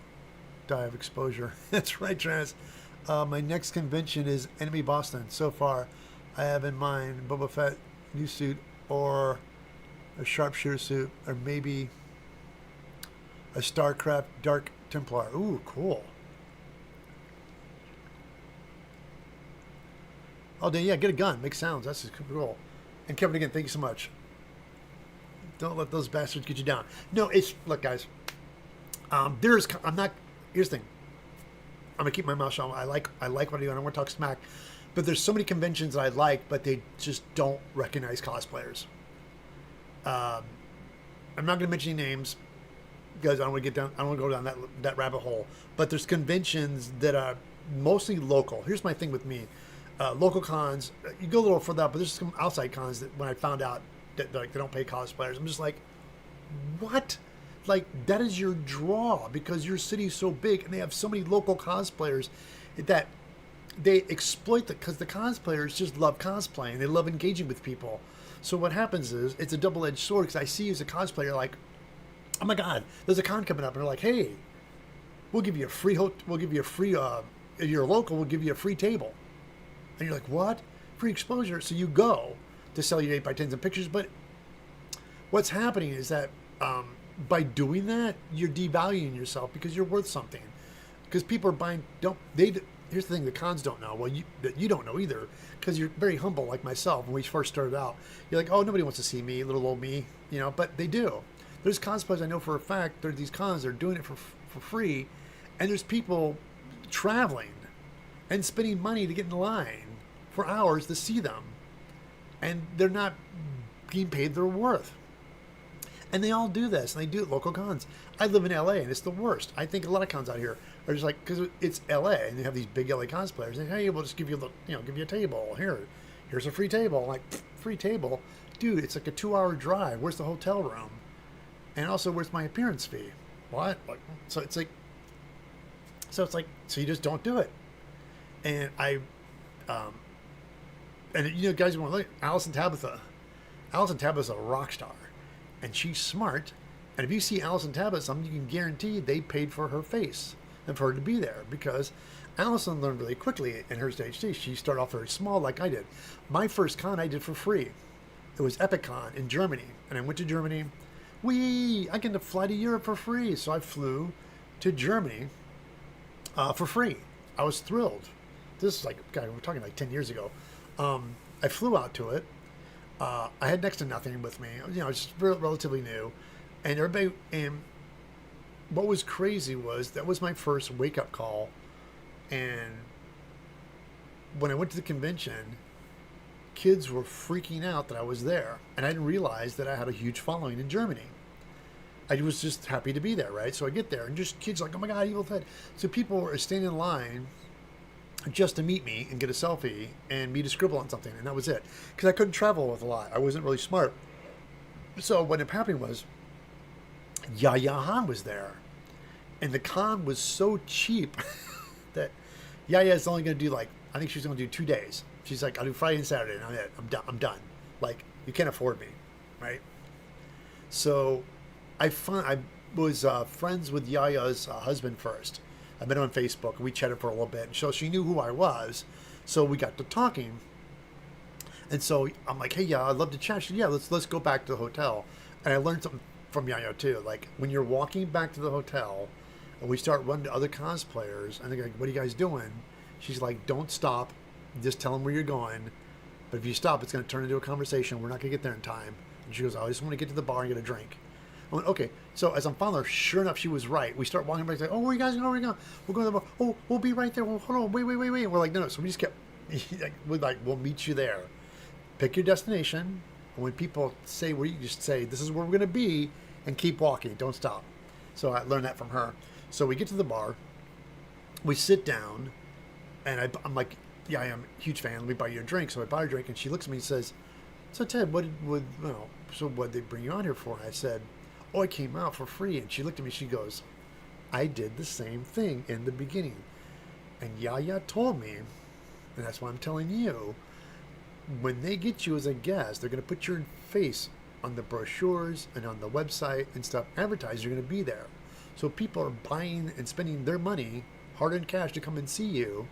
die of exposure. That's right, Trans. My next convention is Enemy Boston. So far, I have in mind Boba Fett new suit or a sharpshooter suit, or maybe a StarCraft Dark Templar. Ooh, cool. Oh, then yeah, get a gun, make sounds. That's just cool. And Kevin, again, thank you so much. Don't let those bastards get you down. No, it's look, guys. I'm not. Here's the thing. I'm gonna keep my mouth shut. I like what I do. I don't want to talk smack, but there's so many conventions that I like, but they just don't recognize cosplayers. I'm not gonna mention any names because I don't want to get down. I don't want to go down that rabbit hole. But there's conventions that are mostly local. Here's my thing with me. Local cons, you go a little further out, but there's some outside cons that when I found out that like they don't pay cosplayers, I'm just like, what? Like that is your draw because your city's so big and they have so many local cosplayers that they exploit because the cosplayers just love cosplaying. They love engaging with people. So what happens is it's a double-edged sword because I see you as a cosplayer like, oh my God, there's a con coming up, and they're like, hey, we'll give you a free if you're local, we'll give you a free table. And you're like, what? Free exposure. So you go to sell your 8x10s and pictures. But what's happening is that by doing that, you're devaluing yourself because you're worth something. Because people are buying, here's the thing, the cons don't know. Well, you don't know either because you're very humble like myself. When we first started out, you're like, oh, nobody wants to see me, little old me, but they do. There's cosplayers I know for a fact, there are these cons, they're doing it for free. And there's people traveling and spending money to get in line for hours to see them. And they're not being paid their worth. And they all do this, and they do it local cons. I live in LA, and it's the worst. I think a lot of cons out here are just like, because it's LA, and they have these big LA cosplayers, and hey, we'll just give you a table. Here's a free table. I'm like, free table? Dude, it's like a 2-hour drive. Where's the hotel room? And also, where's my appearance fee? What? So you just don't do it. And guys want to look, Allison Tabitha. Allison Tabitha's a rock star, and she's smart. And if you see Allison Tabitha, something you can guarantee they paid for her face and for her to be there because Allison learned really quickly in her stage too. She started off very small, like I did. My first con I did for free. It was EpicCon in Germany, and I went to Germany. I get to fly to Europe for free, so I flew to Germany for free. I was thrilled. This is we're talking like 10 years ago. I flew out to it. I had next to nothing with me. It's relatively new. And what was crazy was that was my first wake-up call. And when I went to the convention, kids were freaking out that I was there. And I didn't realize that I had a huge following in Germany. I was just happy to be there, right? So I get there, and just kids like, oh my God, Evil Fed. So people are standing in line just to meet me and get a selfie and me to scribble on something, and that was it. Because I couldn't travel with a lot. I wasn't really smart. So what ended up happening was Yaya Han was there, and the con was so cheap that Yaya's only going to do I think she's going to do 2 days. She's like, I'll do Friday and Saturday, and I'm done. Like, you can't afford me, right? So I was friends with Yaya's husband first. I met him on Facebook, and we chatted for a little bit. And so she knew who I was, so we got to talking. And so I'm like, hey, yeah, I'd love to chat. She said, yeah, let's go back to the hotel. And I learned something from Yaya, too. Like, when you're walking back to the hotel, and we start running to other cosplayers, and they're like, what are you guys doing? She's like, don't stop. Just tell them where you're going. But if you stop, it's going to turn into a conversation. We're not going to get there in time. And she goes, I just want to get to the bar and get a drink. I went, okay. So as I'm following her, sure enough, she was right. We start walking back. Like, oh, where are you guys going? Where are you going? We're going to the bar. Oh, we'll be right there. Well, hold on. Wait. And we're like, no. So we just kept, we'll meet you there. Pick your destination. And when people say where you just say, this is where we're going to be, and keep walking, don't stop. So I learned that from her. So we get to the bar, we sit down, and I'm like, yeah, I am a huge fan. Let me buy you a drink. So I buy her a drink, and she looks at me and says, so Ted, so what did they bring you on here for? And I said, oh, I came out for free. And she looked at me, she goes, I did the same thing in the beginning. And Yaya told me, and that's why I'm telling you, when they get you as a guest, they're going to put your face on the brochures and on the website and stuff, advertised you're going to be there. So people are buying and spending their money, hard-earned cash, to come and see you,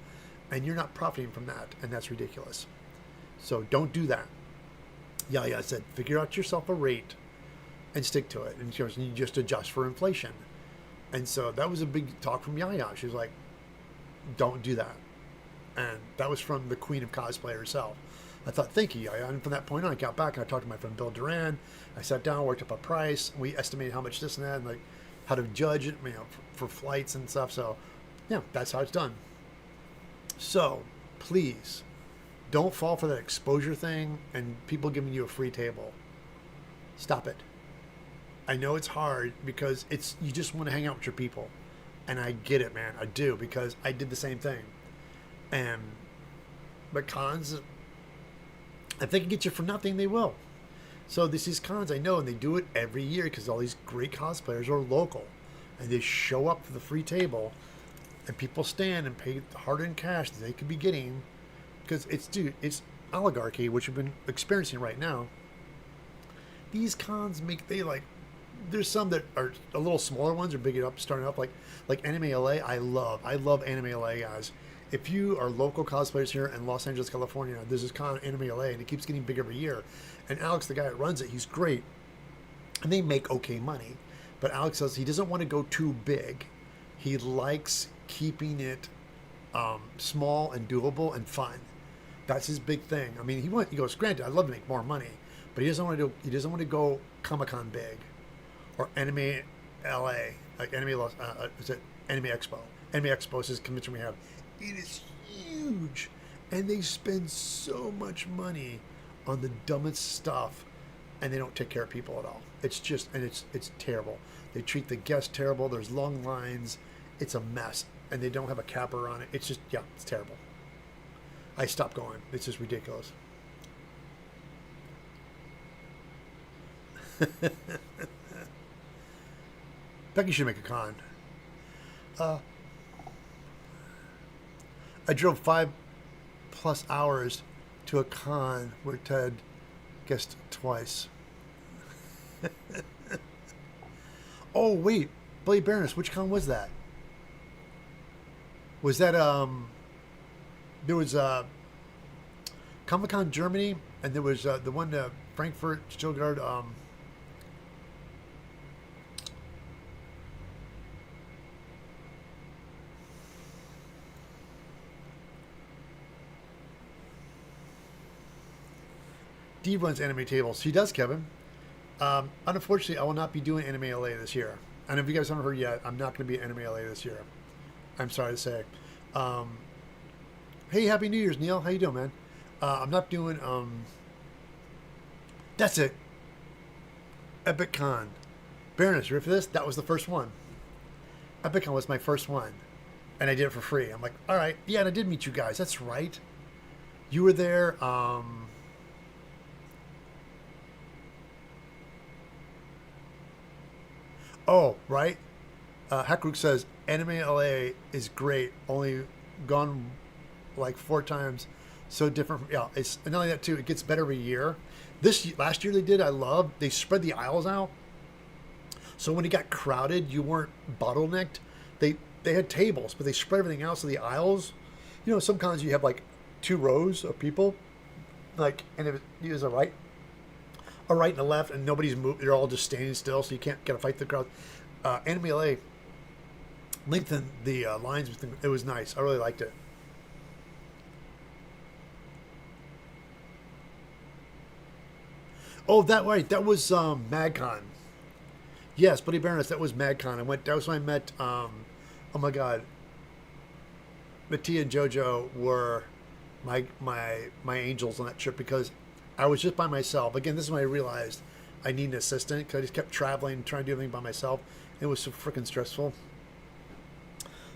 and you're not profiting from that, and that's ridiculous. So don't do that. Yaya said, figure out yourself a rate and stick to it. And she goes, you just adjust for inflation. And so that was a big talk from Yaya. She was like, don't do that. And that was from the queen of cosplay herself. I thought, thank you, Yaya. And from that point on, I got back and I talked to my friend Bill Duran. I sat down, worked up a price. We estimated how much this and that, and like how to judge it, for flights and stuff. So, yeah, that's how it's done. So, please, don't fall for that exposure thing and people giving you a free table. Stop it. I know it's hard because you just want to hang out with your people. And I get it, man. I do, because I did the same thing. But cons, if they can get you for nothing, they will. So these cons, I know, and they do it every year because all these great cosplayers are local. And they show up for the free table, and people stand and pay the hard-earned cash that they could be getting. Because it's oligarchy, which we've been experiencing right now. These cons there's some that are a little smaller ones or big up, starting up like Anime LA. I love Anime LA, guys. If you are local cosplayers here in Los Angeles, California, there's this con Anime LA, and it keeps getting bigger every year. And Alex, the guy that runs it, he's great, and they make okay money. But Alex says he doesn't want to go too big. He likes keeping it small and doable and fun. That's his big thing. I mean, he goes, granted, I'd love to make more money, but he doesn't want to go Comic-Con big. Or Anime LA, like is it Anime Expo? Anime Expo is this convention we have. It is huge, and they spend so much money on the dumbest stuff, and they don't take care of people at all. It's terrible. They treat the guests terrible. There's long lines. It's a mess, and they don't have a capper on it. It's terrible. I stopped going. It's just ridiculous. Becky should make a con. I drove 5+ hours to a con where Ted guessed twice. Oh, wait. Billy Baroness, which con was that? Was that, there was Comic-Con Germany, and there was the one Frankfurt, Stuttgart, D runs anime tables. He does, Kevin. Unfortunately, I will not be doing Anime LA this year. And if you guys haven't heard yet, I'm not going to be at Anime LA this year. I'm sorry to say. Hey, Happy New Year's, Neil. How you doing, man? I'm not doing... That's it. Epic Con. Baroness, you ready for this? That was the first one. Epic Con was my first one. And I did it for free. I'm like, all right. Yeah, and I did meet you guys. That's right. You were there. Oh, right. Hackrook says Anime LA is great. Only gone like 4 times. So different. Yeah, it's and not only that too. It gets better every year. Last year they did. I loved. They spread the aisles out. So when it got crowded, you weren't bottlenecked. They had tables, but they spread everything out. So the aisles, some cons you have like 2 rows of people, like, and if it was a right and a left, and nobody's moved. They're all just standing still, so you can't get a fight the crowd. Anime LA lengthened the lines. It was nice. I really liked it. Oh, that was MagCon. Yes, Buddy Baroness, that was MagCon. That was when I met. Oh my God. Mattia and JoJo were my angels on that trip because I was just by myself. Again, this is when I realized I need an assistant because I just kept traveling, trying to do everything by myself. It was so freaking stressful.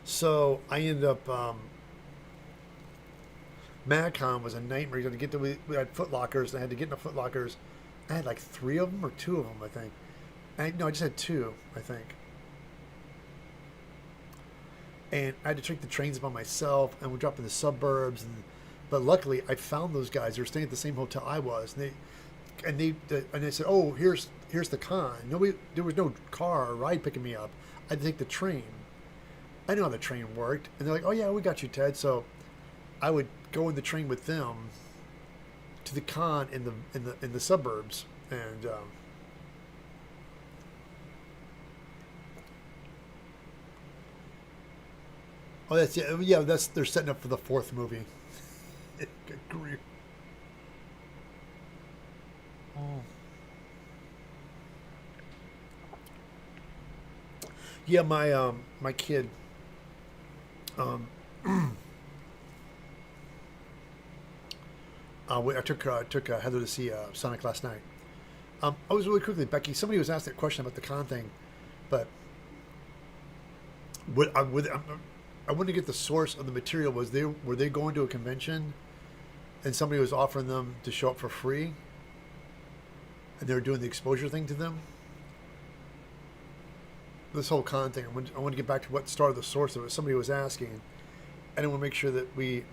So I ended up. MadCon was a nightmare. You had to get to. We had Foot Lockers, and I had to get in the Foot Lockers. I had like 3 of them or 2 of them, I think. No, I just had 2, I think. And I had to take the trains by myself, and we dropped in the suburbs. But luckily, I found those guys. They were staying at the same hotel I was, and they said, "Oh, here's the con." There was no car or ride picking me up. I had to take the train. I knew how the train worked, and they're like, "Oh yeah, we got you, Ted." So I would go in the train with them to the con in the suburbs, and oh, that's yeah. That's they're setting up for the 4th movie. Good grief. Oh. Yeah, my kid. Um, I took Heather to see Sonic last night. I was really quickly, Becky. Somebody was asked that question about the con thing, but I wanted to get the source of the material. Were they going to a convention, and somebody was offering them to show up for free, and they were doing the exposure thing to them? This whole con thing. I want to get back to what started the source of it. Somebody was asking, and I want to make sure that we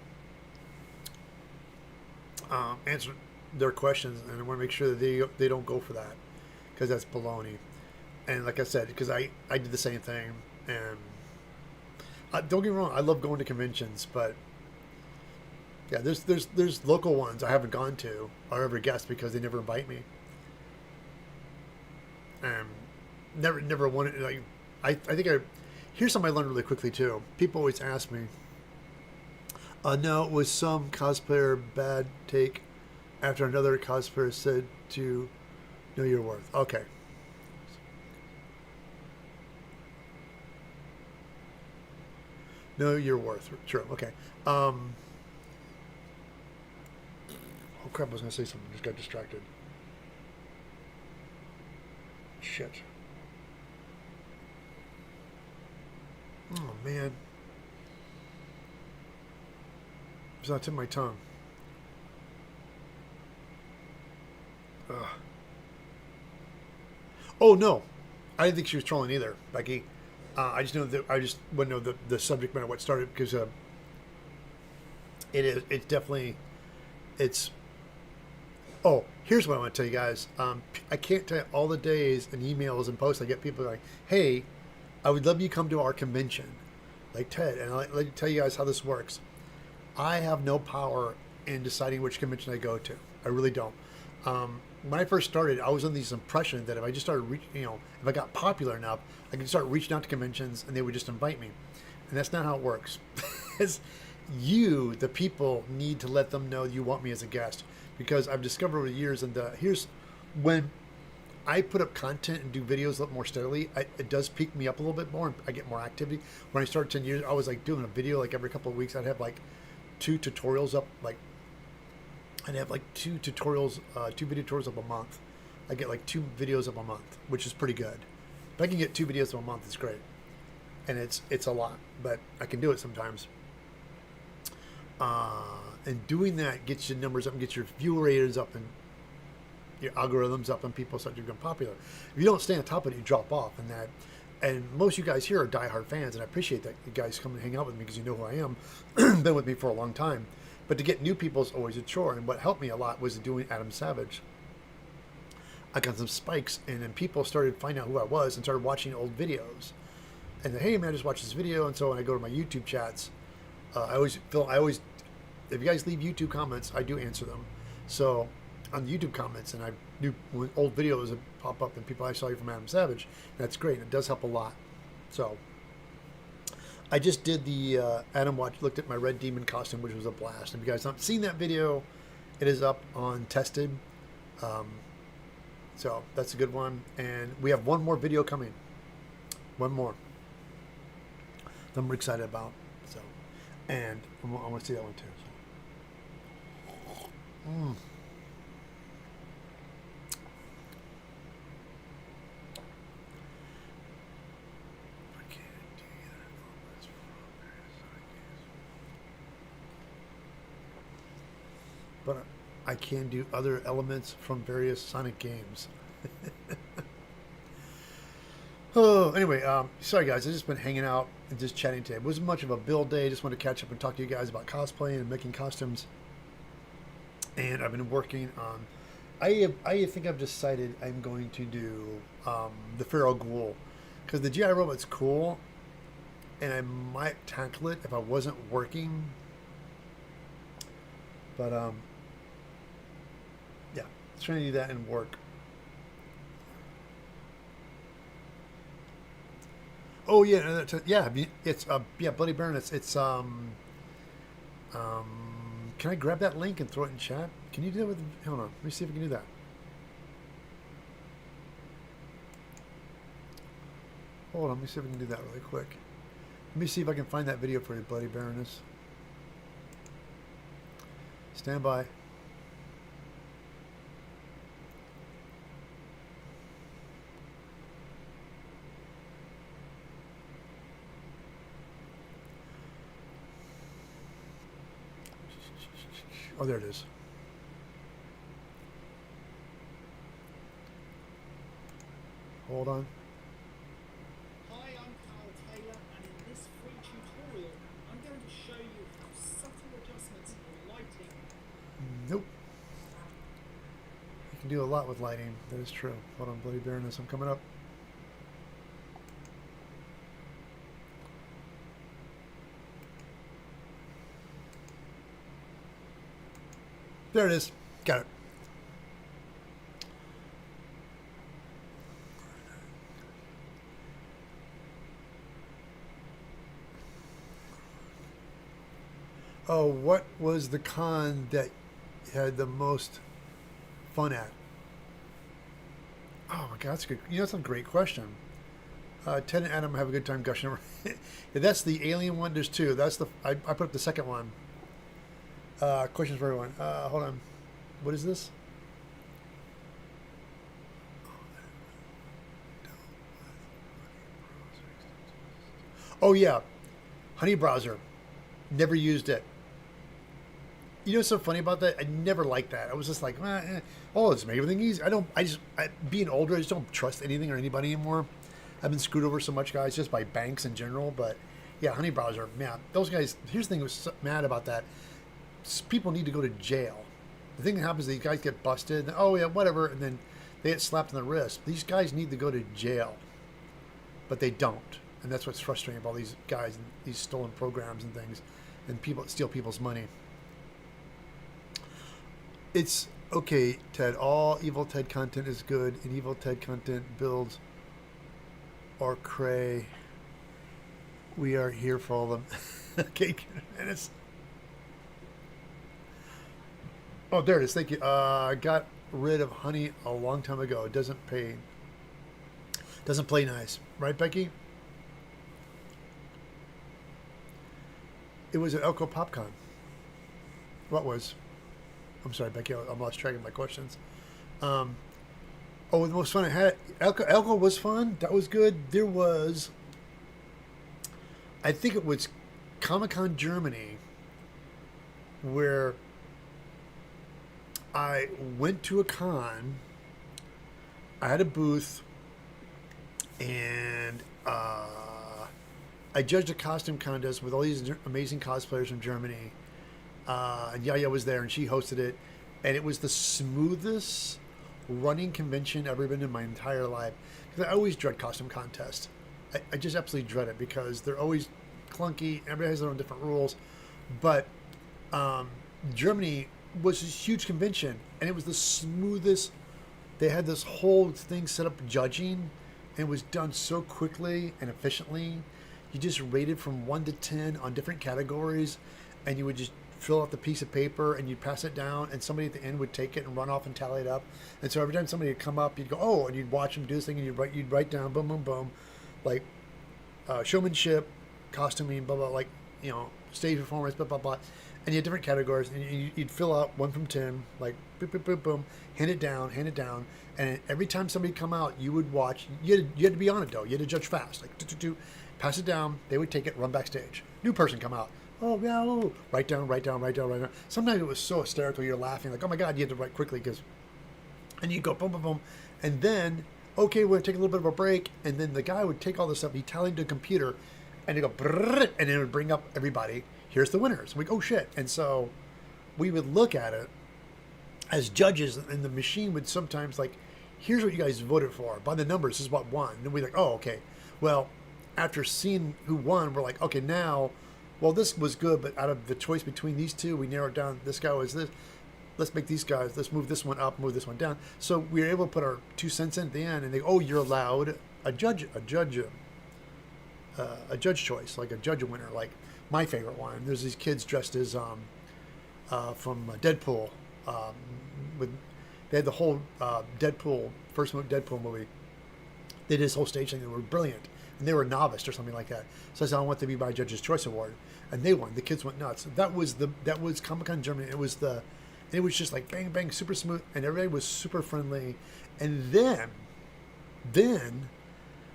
answer their questions, and I want to make sure that they don't go for that, because that's baloney. And like I said, because I did the same thing, and don't get me wrong, I love going to conventions, but yeah, there's local ones I haven't gone to or ever guessed because they never invite me. Never wanted, like, I think here's something I learned really quickly too. People always ask me, no, it was some cosplayer bad take after another cosplayer said to know your worth. Okay. Know your worth. True. Okay. Oh crap, I was going to say something. Just got distracted. Shit. Oh, man. It's not in my tongue. Ugh. Oh, no. I didn't think she was trolling either, Becky. I just know that I just wouldn't know the subject matter, what started, because it's definitely, it's, oh, here's what I want to tell you guys. I can't tell you all the days and emails and posts I get people like, hey, I would love you to come to our convention, like Ted, and I'd like to tell you guys how this works. I have no power in deciding which convention I go to. I really don't. When I first started, I was under this impression that if I just started if I got popular enough, I could start reaching out to conventions and they would just invite me. And that's not how it works. It's you, the people, need to let them know you want me as a guest. Because I've discovered over the years, and here's when I put up content and do videos a little more steadily, it does pique me up a little bit more, and I get more activity. When I started 10 years, I was like doing a video like every couple of weeks. I'd have like 2 tutorials up, like I'd have like 2 tutorials, 2 video tutorials up a month. I get like 2 videos up a month, which is pretty good. If I can get 2 videos up a month, it's great. And it's a lot, but I can do it sometimes. And doing that gets your numbers up and gets your view ratings up and your algorithms up, and people start to become popular. If you don't stay on top of it, you drop off. And most of you guys here are diehard fans, and I appreciate that you guys come and hang out with me because you know who I am. Been with me for a long time. But to get new people is always a chore. And what helped me a lot was doing Adam Savage. I got some spikes, and then people started finding out who I was and started watching old videos. And then, hey man, I just watched this video. And so when I go to my YouTube chats, I always, if you guys leave YouTube comments, I do answer them. So on the YouTube comments, and I do when old videos that pop up and people, I saw you from Adam Savage. That's great. It does help a lot. So I just did the Adam watch, looked at my Red Demon costume, which was a blast. And if you guys haven't seen that video, it is up on Tested. So that's a good one. And we have one more video coming. One more. That I'm excited about. So, and I want to see that one too. So. but I can do other elements from various Sonic games. Oh, anyway, sorry guys, I've just been hanging out and just chatting today. It wasn't much of a build day. Just wanted to catch up and talk to you guys about cosplaying and making costumes. And I've been working on. I think I've decided I'm going to do the Feral Ghoul because the G.I Robot's cool, and I might tackle it if I wasn't working. But yeah, trying to do that and work. Oh yeah, yeah. It's yeah, Bloody Baron. It's Can I grab that link and throw it in chat? Can you do that with? Hold on, let me see if I can do that. Hold on, let me see if I can do that really quick. Let me see if I can find that video for you, Bloody Baroness. Stand by. Oh, there it is. Hold on. Hi, I'm Carl Taylor, and in this free tutorial, I'm going to show you how subtle adjustments in lighting. Nope. You can do a lot with lighting. That is true. Hold on, Bloody Baroness. I'm coming up. There it is. Got it. Oh, what was the con that you had the most fun at? Oh my God, that's good. That's a great question. Ted and Adam have a good time gushing over. That's the alien one. There's two. That's the I put up the second one. Questions for everyone. Hold on. What is this? Oh yeah, Honey Browser. Never used it. You know what's so funny about that? I never liked that. I was just like, oh, it's make everything easy. Being older, I just don't trust anything or anybody anymore. I've been screwed over so much, guys, just by banks in general. But yeah, Honey Browser, man, those guys. Here's the thing: I was so mad about that. People need to go to jail. The thing that happens is these guys get busted. And, oh yeah, whatever, and then they get slapped on the wrist. These guys need to go to jail, but they don't, and that's what's frustrating about these guys and these stolen programs and things, and people steal people's money. It's okay, Ted. All Evil Ted content is good, and Evil Ted content builds or cray. We are here for all of them. Okay, and it's. Oh, there it is. Thank you. I got rid of Honey a long time ago. It doesn't play nice, right, Becky? It was at Elko PopCon. What was? I'm sorry, Becky. I'm lost track of my questions. The most fun I had. Elko was fun. That was good. There was. I think it was Comic-Con Germany, where I went to a con. I had a booth, and I judged a costume contest with all these amazing cosplayers from Germany. And Yaya was there, and she hosted it, and it was the smoothest running convention I've ever been in my entire life. Because I always dread costume contests. I just absolutely dread it because they're always clunky. Everybody has their own different rules, but Germany was this huge convention, and it was the smoothest. They had this whole thing set up judging, and it was done so quickly and efficiently. You just rated from 1 to 10 on different categories, and you would just fill out the piece of paper and you'd pass it down, and somebody at the end would take it and run off and tally it up. And so every time somebody would come up, you'd go, oh, and you'd watch them do this thing, and you'd write down, boom, boom, boom, like showmanship, costuming, blah, blah, like, stage performance, blah, blah, blah. And you had different categories, and you'd fill out 1 from 10, like, boop, boop, boop, boom, hand it down. And every time somebody come out, you would watch. You had to be on it, though. You had to judge fast, like, pass it down. They would take it, run backstage. New person come out. oh yeah, oh, write down, write down, write down, write down. Sometimes it was so hysterical, you're laughing like, oh my god, you had to write quickly because, and you go boom, boom, boom, and then okay, we're gonna take a little bit of a break, and then the guy would take all this stuff, he'd tally into a computer, and he'd go, brrr, and it would bring up everybody. Here's the winners. We go, oh shit, and so we would look at it as judges, and the machine would sometimes like, here's what you guys voted for by the numbers. This is what won. And we're like, oh, okay. Well, after seeing who won, we're like, okay, now, well, this was good, but out of the choice between these two, we narrowed down. This guy was this. Let's make these guys. Let's move this one up, move this one down. So we were able to put our 2 cents in at the end, and they, oh, you're allowed a judge choice, like a judge winner, like my favorite one. There's these kids dressed as from Deadpool. With they had the whole Deadpool Deadpool movie. They did this whole stage thing. They were brilliant, and they were a novice or something like that. So I said, I want to be my Judge's Choice Award, and they won. The kids went nuts. That was Comic-Con Germany. It was just like bang bang, super smooth, and everybody was super friendly. And then,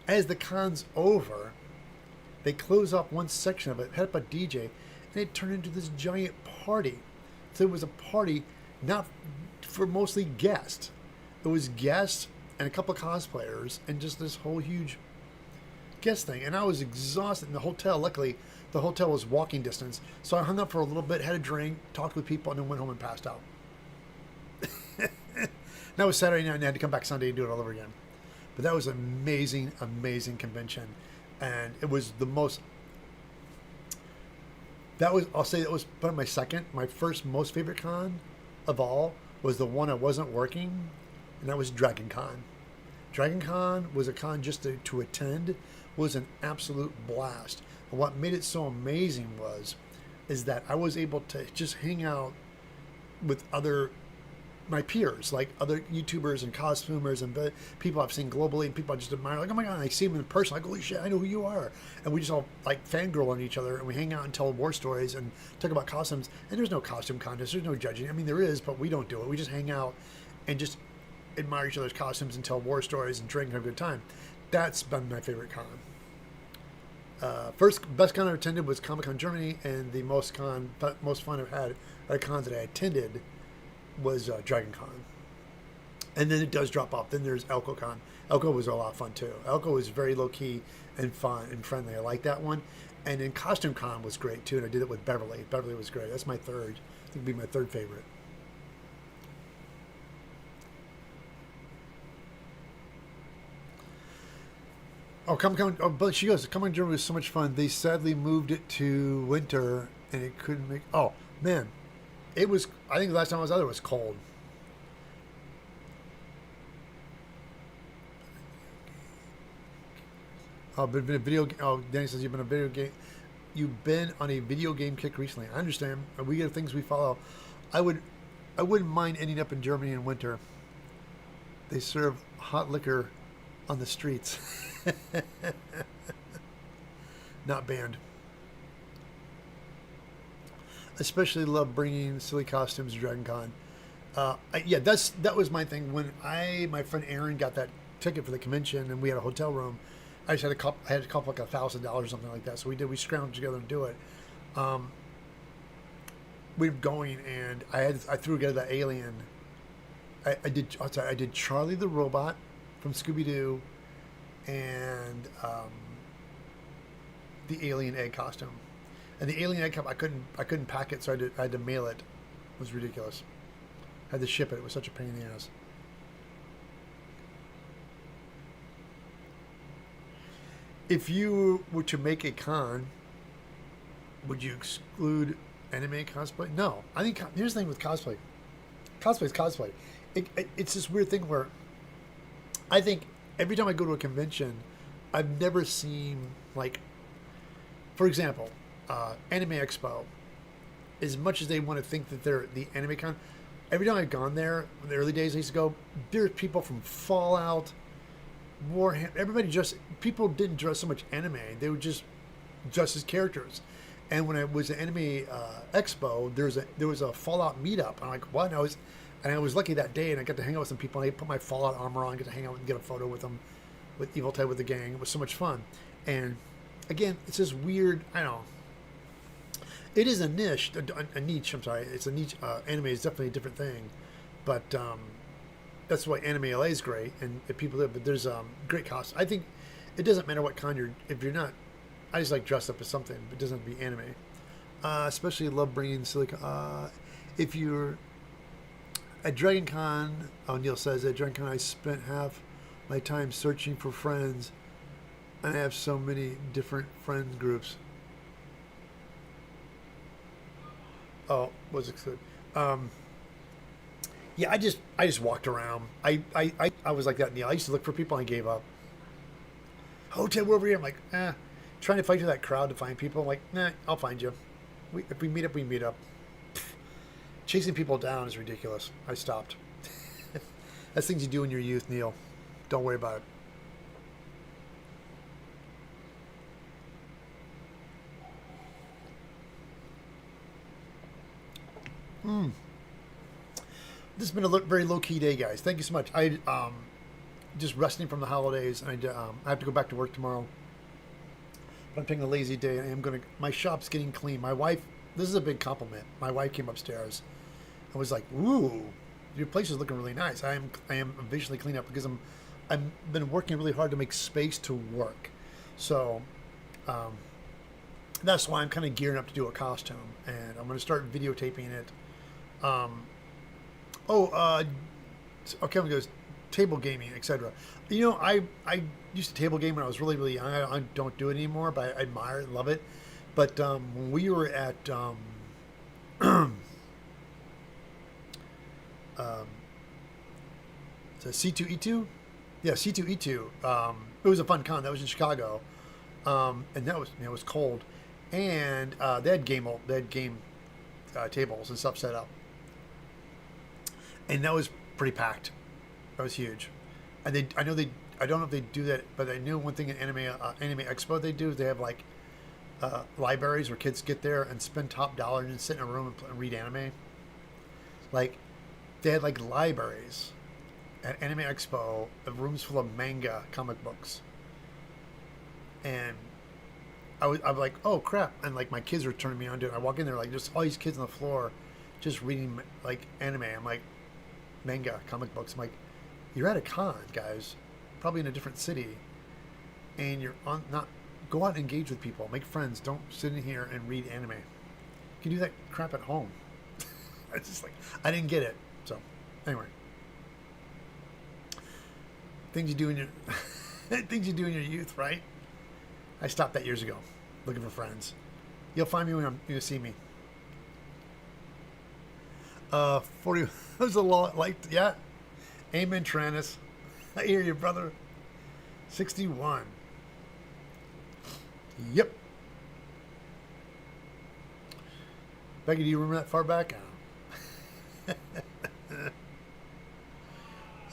as the con's over, they close up one section of it, had up a DJ, and it turned into this giant party. So it was a party not for mostly guests. It was guests and a couple of cosplayers and just this whole huge guest thing. And I was exhausted in the hotel. Luckily, the hotel was walking distance. So I hung up for a little bit, had a drink, talked with people, and then went home and passed out. That was Saturday night, and I had to come back Sunday and do it all over again. But that was an amazing, amazing convention. And it was the most... I'll say that was probably my first most favorite con of all was the one I wasn't working, and that was Dragon Con. Dragon Con was a con just to attend, was an absolute blast. And what made it so amazing is that I was able to just hang out with my peers, like other YouTubers and costumers and people I've seen globally and people I just admire. Like, oh my God, I see them in person. Like, holy shit, I know who you are. And we just all like fangirl on each other, and we hang out and tell war stories and talk about costumes. And there's no costume contest. There's no judging. I mean, there is, but we don't do it. We just hang out and just admire each other's costumes and tell war stories and drink and have a good time. That's been my favorite con. Best con I attended was Comic-Con Germany, and the most fun I've had at cons that I attended was Dragon Con. And then it does drop off. Then there's Elko Con. Elko was a lot of fun too. Elko was very low key and fun and friendly. I like that one. And then Costume Con was great too, and I did it with Beverly. Beverly was great. That's my third. I think it'd be my third favorite. Oh, Comic-Con. Oh, but she goes, Comic-Con Germany was so much fun. They sadly moved it to winter, and it couldn't make. Oh man, it was. I think the last time I was out there was cold. Oh, but been a video. Oh, Danny says you've been a video game. You've been on a video game kick recently. I understand. We get things we follow. I wouldn't mind ending up in Germany in winter. They serve hot liquor on the streets. Not banned. Especially love bringing silly costumes to Dragon Con. That was my thing. When my friend Aaron got that ticket for the convention and we had a hotel room, I had to cop like $1,000 or something like that. So we scrounged together and do it. We were going, and I threw together that alien. I did Charlie the Robot from Scooby-Doo and the alien egg costume. And the alien egg cup, I couldn't pack it, so I had to mail it. It was ridiculous. I had to ship it. It was such a pain in the ass. If you were to make a con, would you exclude anime cosplay? No. I think here's the thing with cosplay. Cosplay is cosplay. It's this weird thing where I think every time I go to a convention, I've never seen, like, for example, Anime Expo. As much as they want to think that they're the anime con, every time I've gone there, in the early days I used to go, there's people from Fallout, Warhammer, people didn't dress so much anime, they would just dress as characters. And when I was at Anime Expo, there was a Fallout meetup. I'm like, what? And I was lucky that day, and I got to hang out with some people, and I put my Fallout armor on, get to hang out and get a photo with them, with Evil Ted, with the gang. It was so much fun. And again, it's this weird, I don't know. It is a niche, a niche. I'm sorry, it's a niche. Anime is definitely a different thing, but that's why Anime LA is great, and if people do. But there's great costs. I think it doesn't matter what con you're. If you're not, I just like dress up as something, but it doesn't have to be anime. Especially love bringing silicon. If you're at Dragon Con, Neil says at Dragon Con, I spent half my time searching for friends, and I have so many different friend groups. Oh, was it good? Yeah, I just walked around. I was like that, Neil. I used to look for people and I gave up. Hotel, we're over here. I'm like, trying to fight through that crowd to find people. I'm like, nah, I'll find you. If we meet up, we meet up. Chasing people down is ridiculous. I stopped. That's things you do in your youth, Neil. Don't worry about it. This has been a very low key day, guys. Thank you so much. I just resting from the holidays, and I have to go back to work tomorrow. But I'm taking a lazy day, and my shop's getting clean. My wife, this is a big compliment. My wife came upstairs and was like, "Ooh, your place is looking really nice." I am visually cleaned up because I've been working really hard to make space to work. So that's why I'm kind of gearing up to do a costume, and I'm going to start videotaping it. Kevin goes, table gaming, etc. You know, I used to table game when I was really, really young. I don't do it anymore, but I admire it, love it. But when we were at C2E2? Yeah, C2E2. It was a fun con. That was in Chicago. And that was, it was cold. And they had game tables and stuff set up. And that was pretty packed. That was huge. And I don't know if they do that, but I knew one thing in Anime Expo they do is they have like libraries where kids get there and spend top dollar and sit in a room and read anime. Like, they had like libraries at Anime Expo, of rooms full of manga comic books. And I was like, oh crap. And like my kids were turning me on to it. I walk in there, like just all these kids on the floor just reading like anime. I'm like, manga comic books. I'm like, you're at a con, guys, probably in a different city, and you're go out and engage with people, make friends. Don't sit in here and read anime. You can do that crap at home. It's just like, I didn't get it. So anyway, things you do in your youth, right? I stopped that years ago, looking for friends. You'll find me when you see me. 40 was a lot, like, yeah. Amen, Tranus. I hear you, brother. 61. Yep. Becky, do you remember that far back?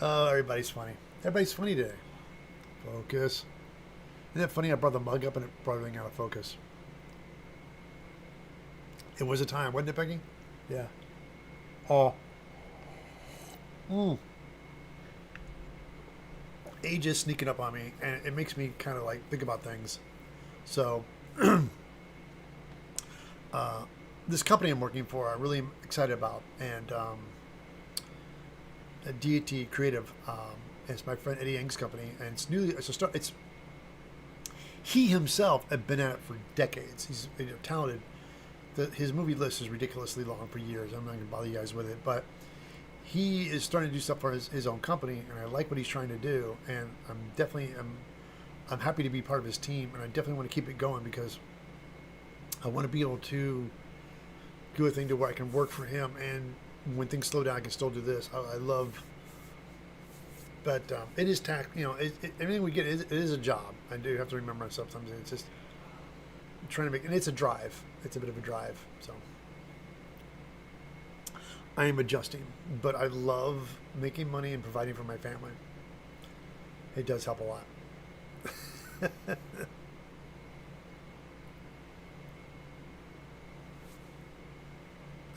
Oh, everybody's funny. Everybody's funny today. Focus. Isn't that funny? I brought the mug up and it brought everything out of focus. It was a time, wasn't it, Becky? Yeah. Oh. Age is sneaking up on me, and it makes me kind of like think about things. So, this company I'm working for, I'm really excited about, and DAT Creative, it's my friend Eddie Yang's company, and it's newly. It's he himself had been at it for decades. He's talented. His movie list is ridiculously long for years. I'm not going to bother you guys with it, but he is starting to do stuff for his own company, and I like what he's trying to do. And I'm happy to be part of his team, and I definitely want to keep it going because I want to be able to do a thing to where I can work for him, and when things slow down, I can still do this. I love, but it is everything we get it is a job. I do have to remember myself sometimes. It's just trying to make, and it's a drive. It's a bit of a drive, so I am adjusting, but I love making money and providing for my family. It does help a lot.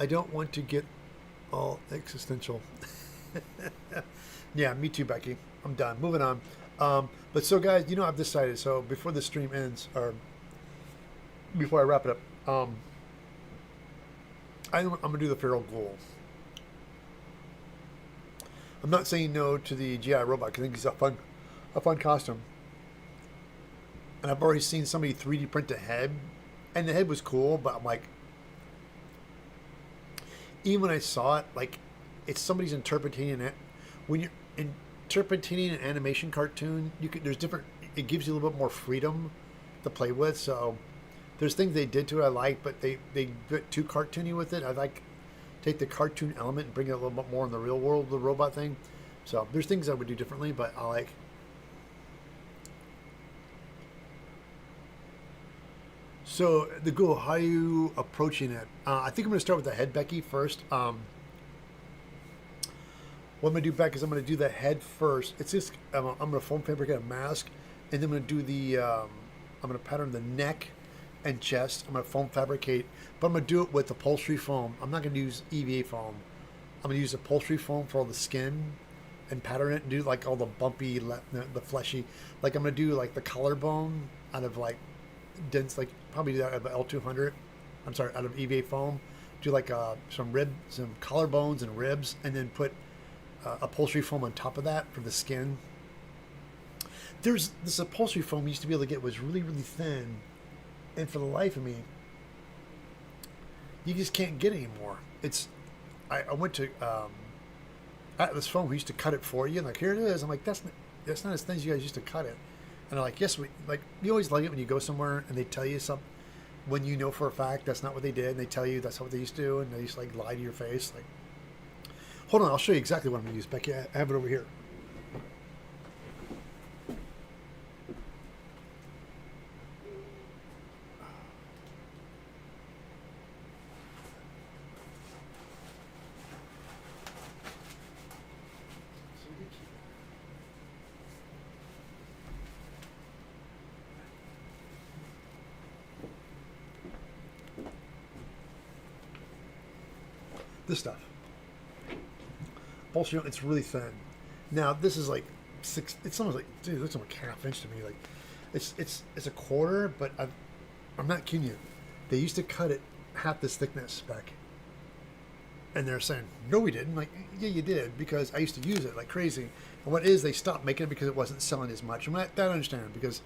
I don't want to get all existential. Yeah, me too, Becky. I'm done. Moving on. But so, guys, I've decided. So before the stream ends, or before I wrap it up, I'm gonna do the feral ghoul. I'm not saying no to the G.I Robot because I think he's a fun costume. And I've already seen somebody 3D print a head, and the head was cool. But I'm like, even when I saw it, like, it's somebody's interpreting it. When you're interpreting an animation cartoon, there's different. It gives you a little bit more freedom to play with. So there's things they did to it I like, but they get too cartoony with it. I like take the cartoon element and bring it a little bit more in the real world, the robot thing. So there's things I would do differently, but I like. So the Ghoul, how are you approaching it? I think I'm going to start with the head, Becky, first. What I'm going to do, Beck, is I'm going to do the head first. It's just I'm going to foam fabricate a mask, and then I'm going to do the I'm going to pattern the neck and chest. I'm going to foam fabricate, but I'm going to do it with upholstery foam. I'm not going to use EVA foam. I'm going to use upholstery foam for all the skin and pattern it and do like all the bumpy, the fleshy. Like I'm going to do like the collarbone out of like dense, like probably do that out of L200. I'm sorry, out of EVA foam. Do like some collarbones and ribs, and then put upholstery foam on top of that for the skin. There's this upholstery foam you used to be able to get was really, really thin, and for the life of me, you just can't get it anymore. I went to Atlas Foam, who used to cut it for you, and like, here it is. I'm like, that's not as thin as you guys used to cut it. And they're like, yes, you always like it when you go somewhere and they tell you something when you know for a fact that's not what they did, and they tell you that's not what they used to do, and they just like lie to your face. Like, hold on, I'll show you exactly what I'm gonna use, Becky. I have it over here. This stuff. Upholstery, it's really thin. Now this is like it's almost like, dude, it looks like a half inch to me. Like it's a quarter, but I'm not kidding you. They used to cut it half this thickness back. And they're saying, no, we didn't. Like, yeah, you did, because I used to use it like crazy. And what is, they stopped making it because it wasn't selling as much. And that I understand, because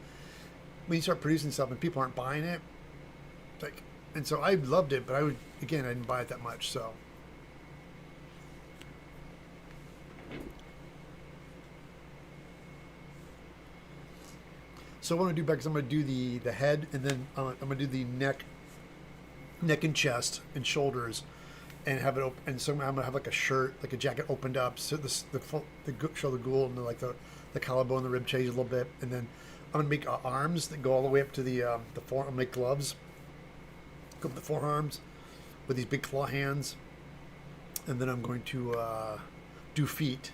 when you start producing stuff and people aren't buying it, like, and so I loved it, but I didn't buy it that much. So what I'm gonna do, Beck, is I'm gonna do the head, and then I'm gonna do the neck and chest and shoulders, and have it open. And so I'm gonna have like a shirt, like a jacket opened up, so show the Ghoul and like the collarbone, the rib cage a little bit, and then I'm gonna make arms that go all the way up to the forearm. I'm gonna make gloves, go up the forearms with these big claw hands, and then I'm going to do feet.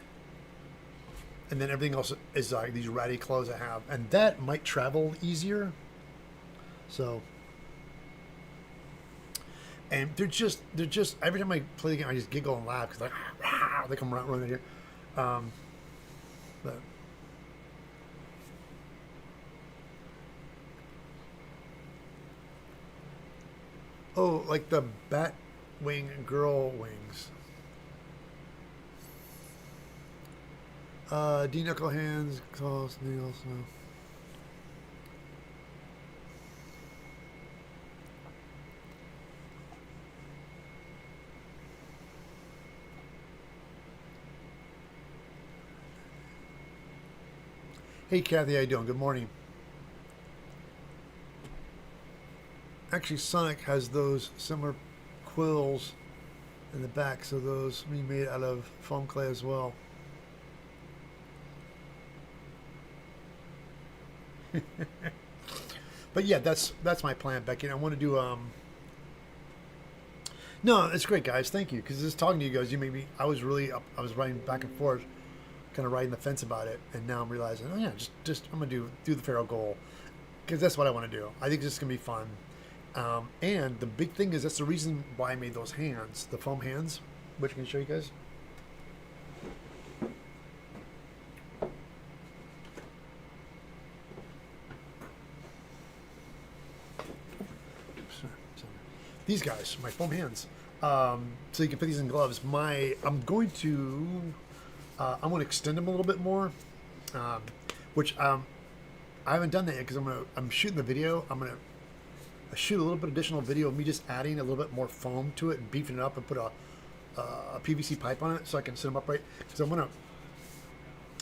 And then everything else is these ratty clothes I have, and that might travel easier. So, and they're just every time I play the game, I just giggle and laugh because like they come running here. But oh, like the bat wing girl wings. D knuckle hands, claws, nails. No. Hey Kathy, how you doing? Good morning. Actually, Sonic has those similar quills in the back, so those we made out of foam clay as well. But yeah, that's my plan, Becky. I want to do no, it's great, guys. Thank you, because just talking to you guys, you made me. I was riding back and forth, kind of riding the fence about it, and now I'm realizing, oh yeah, just I'm gonna do the feral Ghoul, because that's what I want to do. I think this is gonna be fun, and the big thing is that's the reason why I made those hands, the foam hands, which I can show you guys. These guys, my foam hands. So you can put these in gloves. I'm going to extend them a little bit more, which I haven't done that yet because I'm shooting the video. I'm gonna shoot a little bit additional video of me just adding a little bit more foam to it and beefing it up and put a PVC pipe on it so I can set them upright. Because I want to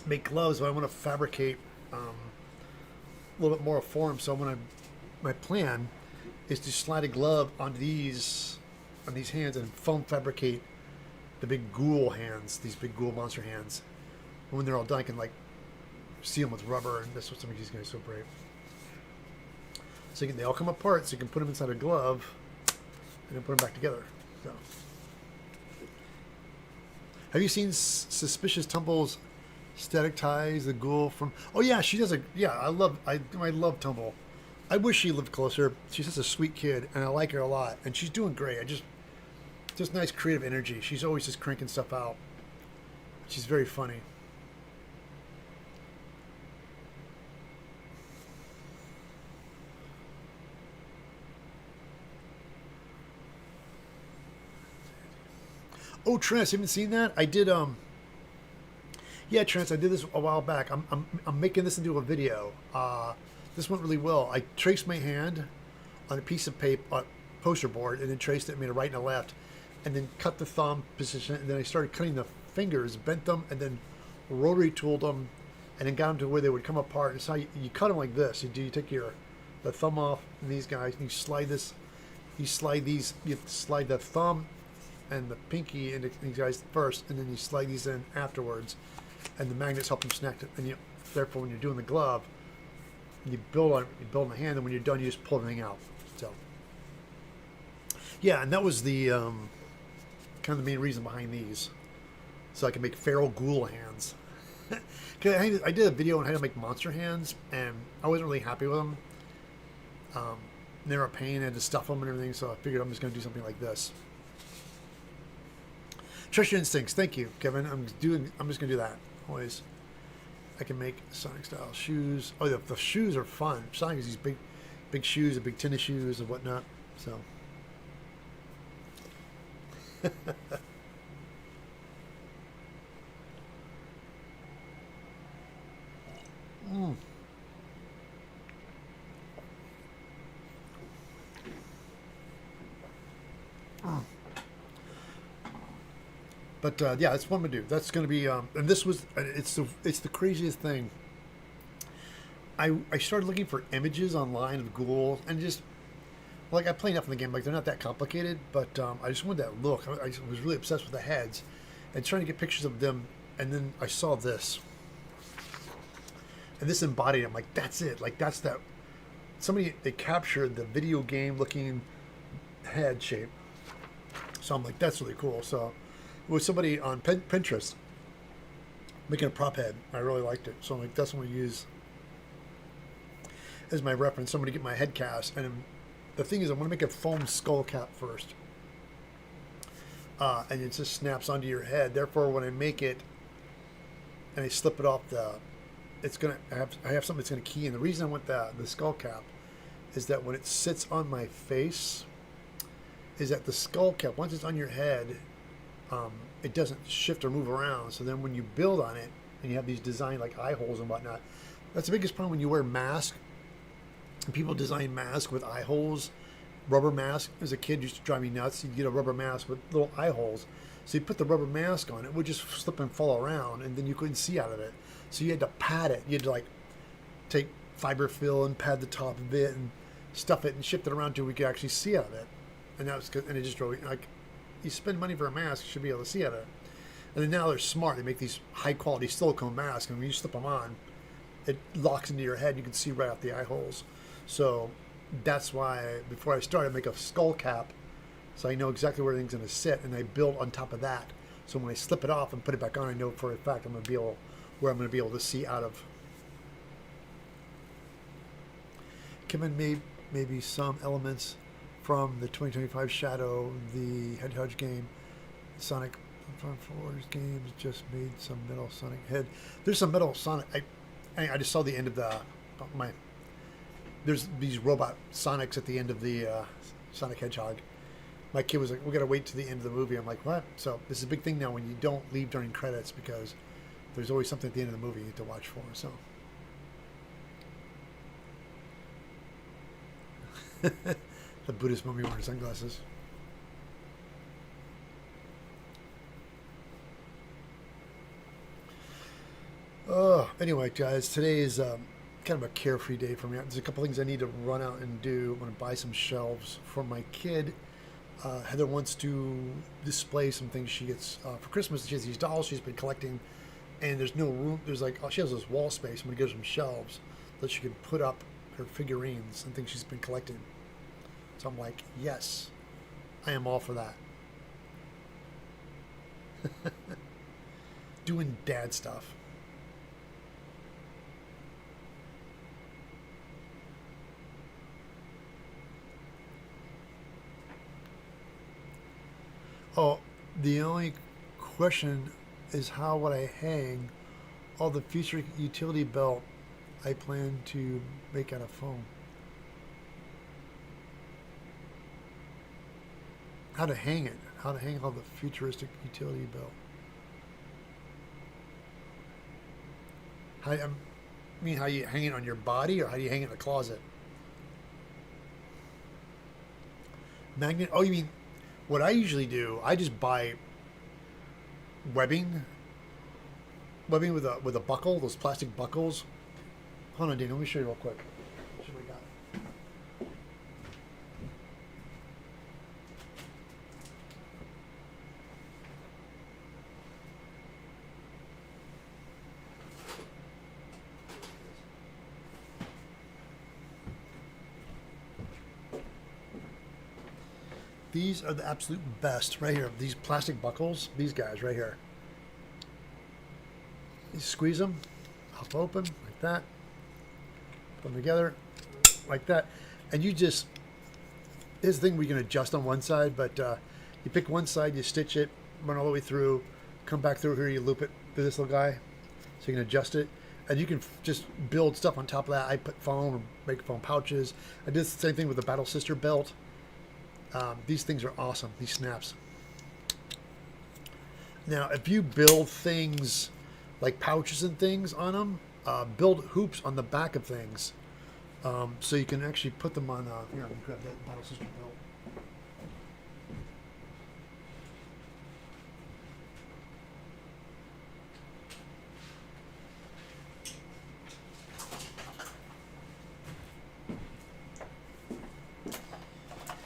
make gloves, but I want to fabricate a little bit more form. So my plan is to slide a glove onto these hands and foam fabricate the big Ghoul hands, these big Ghoul monster hands. And when they're all done, I can like seal them with rubber, and that's what some of these guys are so brave. So they all come apart, so you can put them inside a glove and then put them back together. So, have you seen Suspicious Tumble's static ties, the Ghoul from? Oh yeah, she does I love Tumble. I wish she lived closer. She's such a sweet kid, and I like her a lot, and she's doing great. Just nice creative energy. She's always just cranking stuff out. She's very funny. Oh, Trent, you haven't seen that? I did. Yeah, Trent, I did this a while back. I'm making this into a video. This went really well. I traced my hand on a piece of paper, poster board, and then traced it, made a right and a left, and then cut the thumb position, and then I started cutting the fingers, bent them, and then rotary tooled them, and then got them to where they would come apart. And so you cut them like this. You take the thumb off, and these guys, and you slide this. You slide these. You slide the thumb and the pinky into these guys first, and then you slide these in afterwards, and the magnets help them snap it. And therefore, when you're doing the glove, you build on the hand, and when you're done, you just pull everything out. So, yeah, and that was the kind of the main reason behind these, so I can make feral Ghoul hands. Cause I did a video on how to make monster hands, and I wasn't really happy with them. They were a pain, I had to stuff them and everything, so I figured I'm just going to do something like this. Trust your instincts. Thank you, Kevin. I'm just going to do that. Always. I can make Sonic style shoes. Oh, the shoes are fun. Sonic has these big shoes, big tennis shoes and whatnot. So. Mm. But yeah, that's what I'm gonna do. That's gonna be, and this was, it's the craziest thing. I started looking for images online of Ghoul, and just like I play enough in the game, like they're not that complicated, but I just wanted that look. I was really obsessed with the heads, and trying to get pictures of them, and then I saw this, and this embodied. I'm like, that's it. Like that's that. They captured the video game looking head shape. So I'm like, that's really cool. So. With somebody on Pinterest making a prop head. I really liked it. So I'm like, that's what I'm going to use as my reference. I'm going to get my head cast. And the thing is, I'm going to make a foam skull cap first. And it just snaps onto your head. Therefore, when I make it and I slip it off it's going to, I have something that's going to key in. The reason I want the skull cap is that when it sits on my face, is that the skull cap, once it's on your head, it doesn't shift or move around. So then when you build on it and you have these designed like eye holes and whatnot, that's the biggest problem when you wear masks. And people design masks with eye holes, rubber mask. As a kid, used to drive me nuts. You'd get a rubber mask with little eye holes. So you put the rubber mask on, it would just slip and fall around, and then you couldn't see out of it. So you had to pad it. You had to like take fiber fill and pad the top of it and stuff it and shift it around until we could actually see out of it. And that was good. And it just drove me like, you spend money for a mask, you should be able to see out of it. And then now they're smart. They make these high quality silicone masks, and when you slip them on, it locks into your head. You can see right out the eye holes. So that's why before I start, I make a skull cap, so I know exactly where everything's going to sit, and I build on top of that. So when I slip it off and put it back on, I know for a fact I'm going to be able to see out of. Kevin made maybe some elements from the 2025 Shadow, the Hedgehog game. Sonic Front Floors games just made some metal Sonic head. There's some metal Sonic. I just saw the end of there's these robot Sonics at the end of the Sonic Hedgehog. My kid was like, "We got to wait to the end of the movie." I'm like, "What?" So this is a big thing now when you don't leave during credits because there's always something at the end of the movie you need to watch for. So. The Buddhist mummy wearing sunglasses. Oh, anyway, guys, today is kind of a carefree day for me. There's a couple things I need to run out and do. I'm going to buy some shelves for my kid. Heather wants to display some things she gets for Christmas. She has these dolls she's been collecting, and there's no room. There's like, she has this wall space. I'm going to give her some shelves that she can put up her figurines and things she's been collecting. So I'm like, yes, I am all for that. Doing dad stuff. Oh, the only question is how would I hang all the future utility belt I plan to make out of foam? How to hang it? How to hang all the futuristic utility belt? How how you hang it on your body, or how do you hang it in a closet? Magnet? Oh, you mean what I usually do? I just buy webbing with a buckle, those plastic buckles. Hold on, Dana. Let me show you real quick. See what we got. These are the absolute best right here. These plastic buckles, these guys right here. You squeeze them, hop open like that, put them together like that, and you just, here's the thing, we can adjust on one side, but you pick one side, you stitch it, run all the way through, come back through here, you loop it through this little guy, so you can adjust it, and you can just build stuff on top of that. I put foam, or make foam pouches. I did the same thing with the Battle Sister belt. These things are awesome, these snaps. Now, if you build things like pouches and things on them, build hoops on the back of things, so you can actually put them on. Here, let me grab that Battle Sister belt.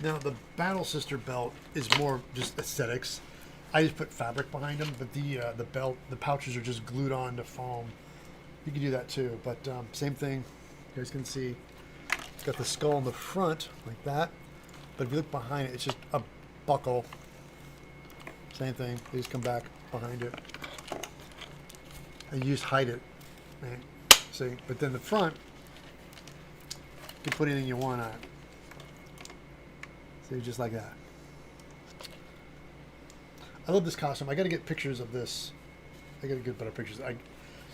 Now, the Battle Sister belt is more just aesthetics. I just put fabric behind them, but the belt, the pouches are just glued on to foam. You can do that too, but same thing. You guys can see it's got the skull in the front like that, but if you look behind it, it's just a buckle. Same thing. They just come back behind it, and you just hide it. Right? See, but then the front, you can put anything you want on it. See, just like that. I love this costume. I got to get pictures of this. I got to get better pictures.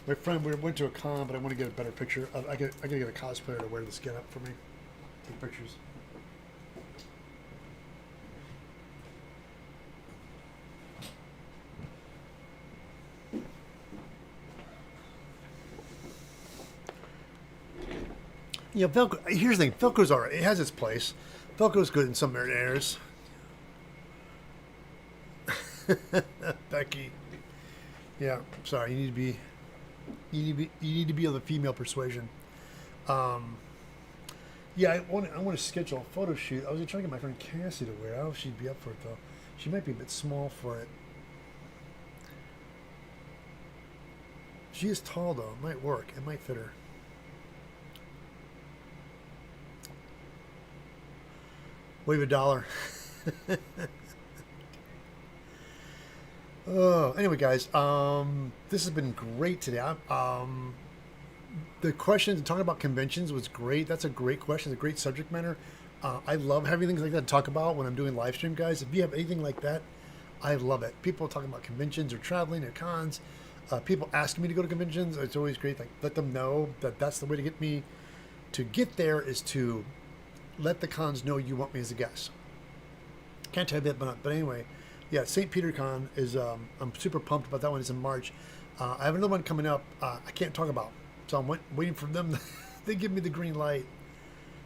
My friend, we went to a con, but I want to get a better picture. I got to get a cosplayer to wear this get up for me. Take pictures. Yeah, Velcro. Here's the thing. Velcro's alright. It has its place. Velcro's good in some areas. Becky. Yeah, sorry. You need to be of the female persuasion. Yeah, I want to schedule a photo shoot. I was trying to get my friend Cassie to wear it. I don't know if she'd be up for it though. She might be a bit small for it. She is tall though. It might work. It might fit her. Wave $1. Oh, anyway, guys, this has been great today. The question talking about conventions was great. That's a great question. It's a great subject matter. I love having things like that to talk about when I'm doing live stream, guys. If you have anything like that, I love it. People talking about conventions or traveling or cons. People asking me to go to conventions. It's always great. Like, let them know that that's the way to get me to get there, is to let the cons know you want me as a guest. Can't tell you a bit, but anyway, yeah, St. Peter Con is, I'm super pumped about that one. It's in March. I have another one coming up I can't talk about. So I'm waiting for them. They give me the green light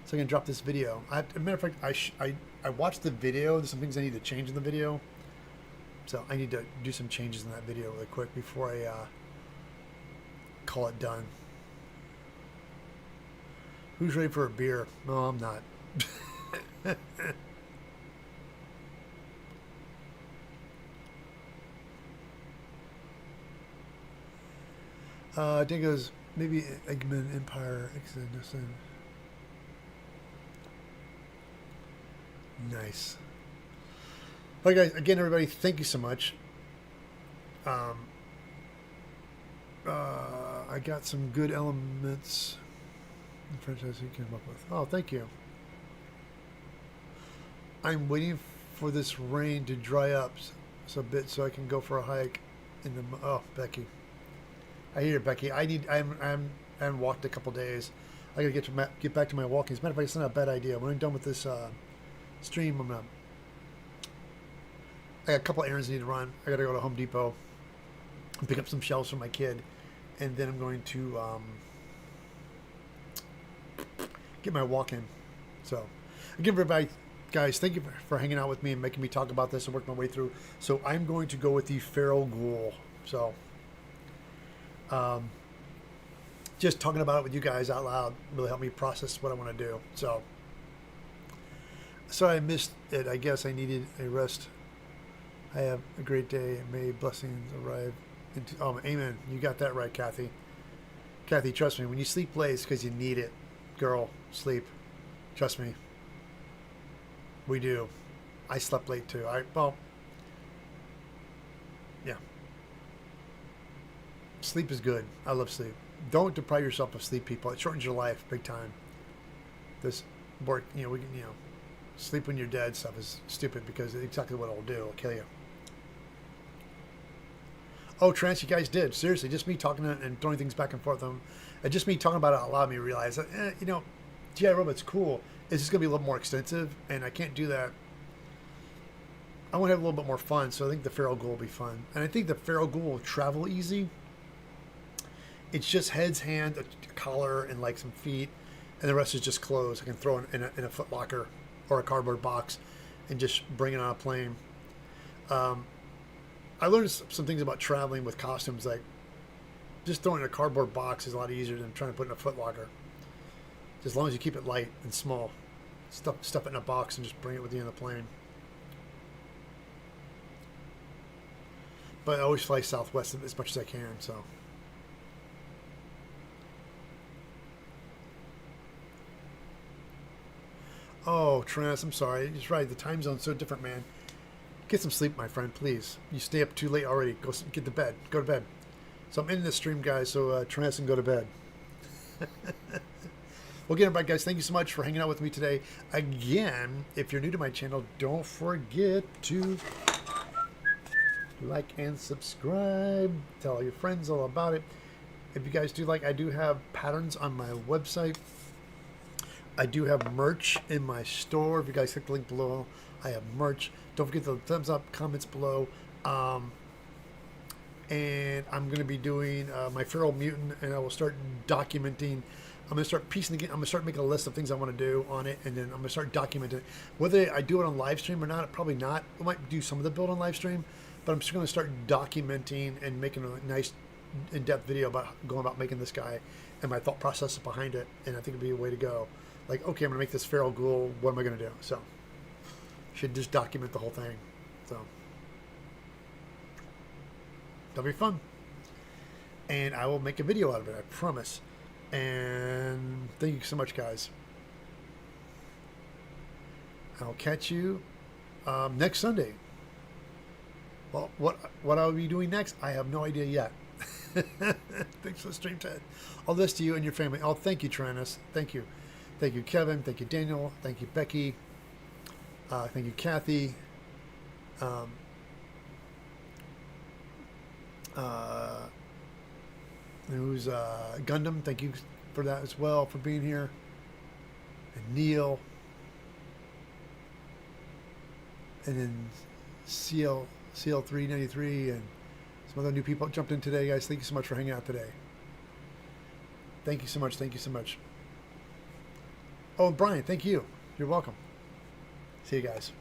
so I can drop this video. As a matter of fact, I watched the video. There's some things I need to change in the video. So I need to do some changes in that video really quick before I call it done. Who's ready for a beer? No, I'm not. Dingo's maybe Eggman Empire Exodus. Nice. All right, guys. Again, everybody, thank you so much. I got some good elements in franchise you came up with. Oh, thank you. I'm waiting for this rain to dry up a bit so I can go for a hike in the. Oh, Becky. I hear it, Becky. I haven't walked a couple days. I gotta get back to my walking. As a matter of fact, it's not a bad idea. When I'm done with this stream, I got a couple errands I need to run. I gotta go to Home Depot and pick up some shelves for my kid, and then I'm going to get my walk in. So, again, everybody, guys, thank you for hanging out with me and making me talk about this and work my way through. So I'm going to go with the Feral Ghoul. So. Just talking about it with you guys out loud really helped me process what I want to do. So, sorry I missed it. I guess I needed a rest. I have a great day. May blessings arrive. Oh, amen. You got that right, Kathy. Kathy, trust me. When you sleep late, it's because you need it. Girl, sleep. Trust me. We do. I slept late too. Yeah. Sleep is good. I love sleep. Don't deprive yourself of sleep, people. It shortens your life big time. This work, sleep when you're dead stuff is stupid because it's exactly what it'll do. It'll kill you. Oh, Trance, you guys did. Seriously, just me talking and throwing things back and forth. And just me talking about it allowed me to realize that, G.I Robot's cool. It's just going to be a little more extensive, and I can't do that. I want to have a little bit more fun, so I think the Feral Ghoul will be fun. And I think the Feral Ghoul will travel easy. It's just heads, hand, a collar, and like some feet, and the rest is just clothes. I can throw in a foot locker or a cardboard box and just bring it on a plane. I learned some things about traveling with costumes, like just throwing in a cardboard box is a lot easier than trying to put it in a foot locker. Just as long as you keep it light and small. Stuff it in a box and just bring it with you on the plane. But I always fly Southwest as much as I can, so. Oh, Trance, I'm sorry. He's right. The time zone's so different, man. Get some sleep, my friend, please. You stay up too late already. Get to bed. Go to bed. So I'm ending this stream, guys, so Trance can go to bed. Well, again, everybody, guys, thank you so much for hanging out with me today. Again, if you're new to my channel, don't forget to like and subscribe. Tell all your friends all about it. If you guys do like, I do have patterns on my website. I do have merch in my store. If you guys click the link below, I have merch. Don't forget the thumbs up, comments below. And I'm going to be doing my Feral Mutant, and I will start documenting. I'm going to start piecing again. I'm going to start making a list of things I want to do on it, and then I'm going to start documenting it. Whether I do it on live stream or not, probably not. I might do some of the build on live stream, but I'm just going to start documenting and making a nice in-depth video about going about making this guy and my thought process behind it, and I think it'd be a way to go. Like, okay, I'm going to make this Feral Ghoul. What am I going to do? So, should just document the whole thing. So, that'll be fun. And I will make a video out of it, I promise. And thank you so much, guys. I'll catch you next Sunday. Well, what I'll be doing next, I have no idea yet. Thanks for the stream, Ted. All this to you and your family. Oh, thank you, Tranus. Thank you. Thank you, Kevin. Thank you, Daniel. Thank you, Becky. Thank you, Kathy. Who's Gundam? Thank you for that as well, for being here. And Neil. and then CL393 and some other new people jumped in today, guys. Thank you so much for hanging out today. Thank you so much. Thank you so much. Oh, and Brian, thank you. You're welcome. See you guys.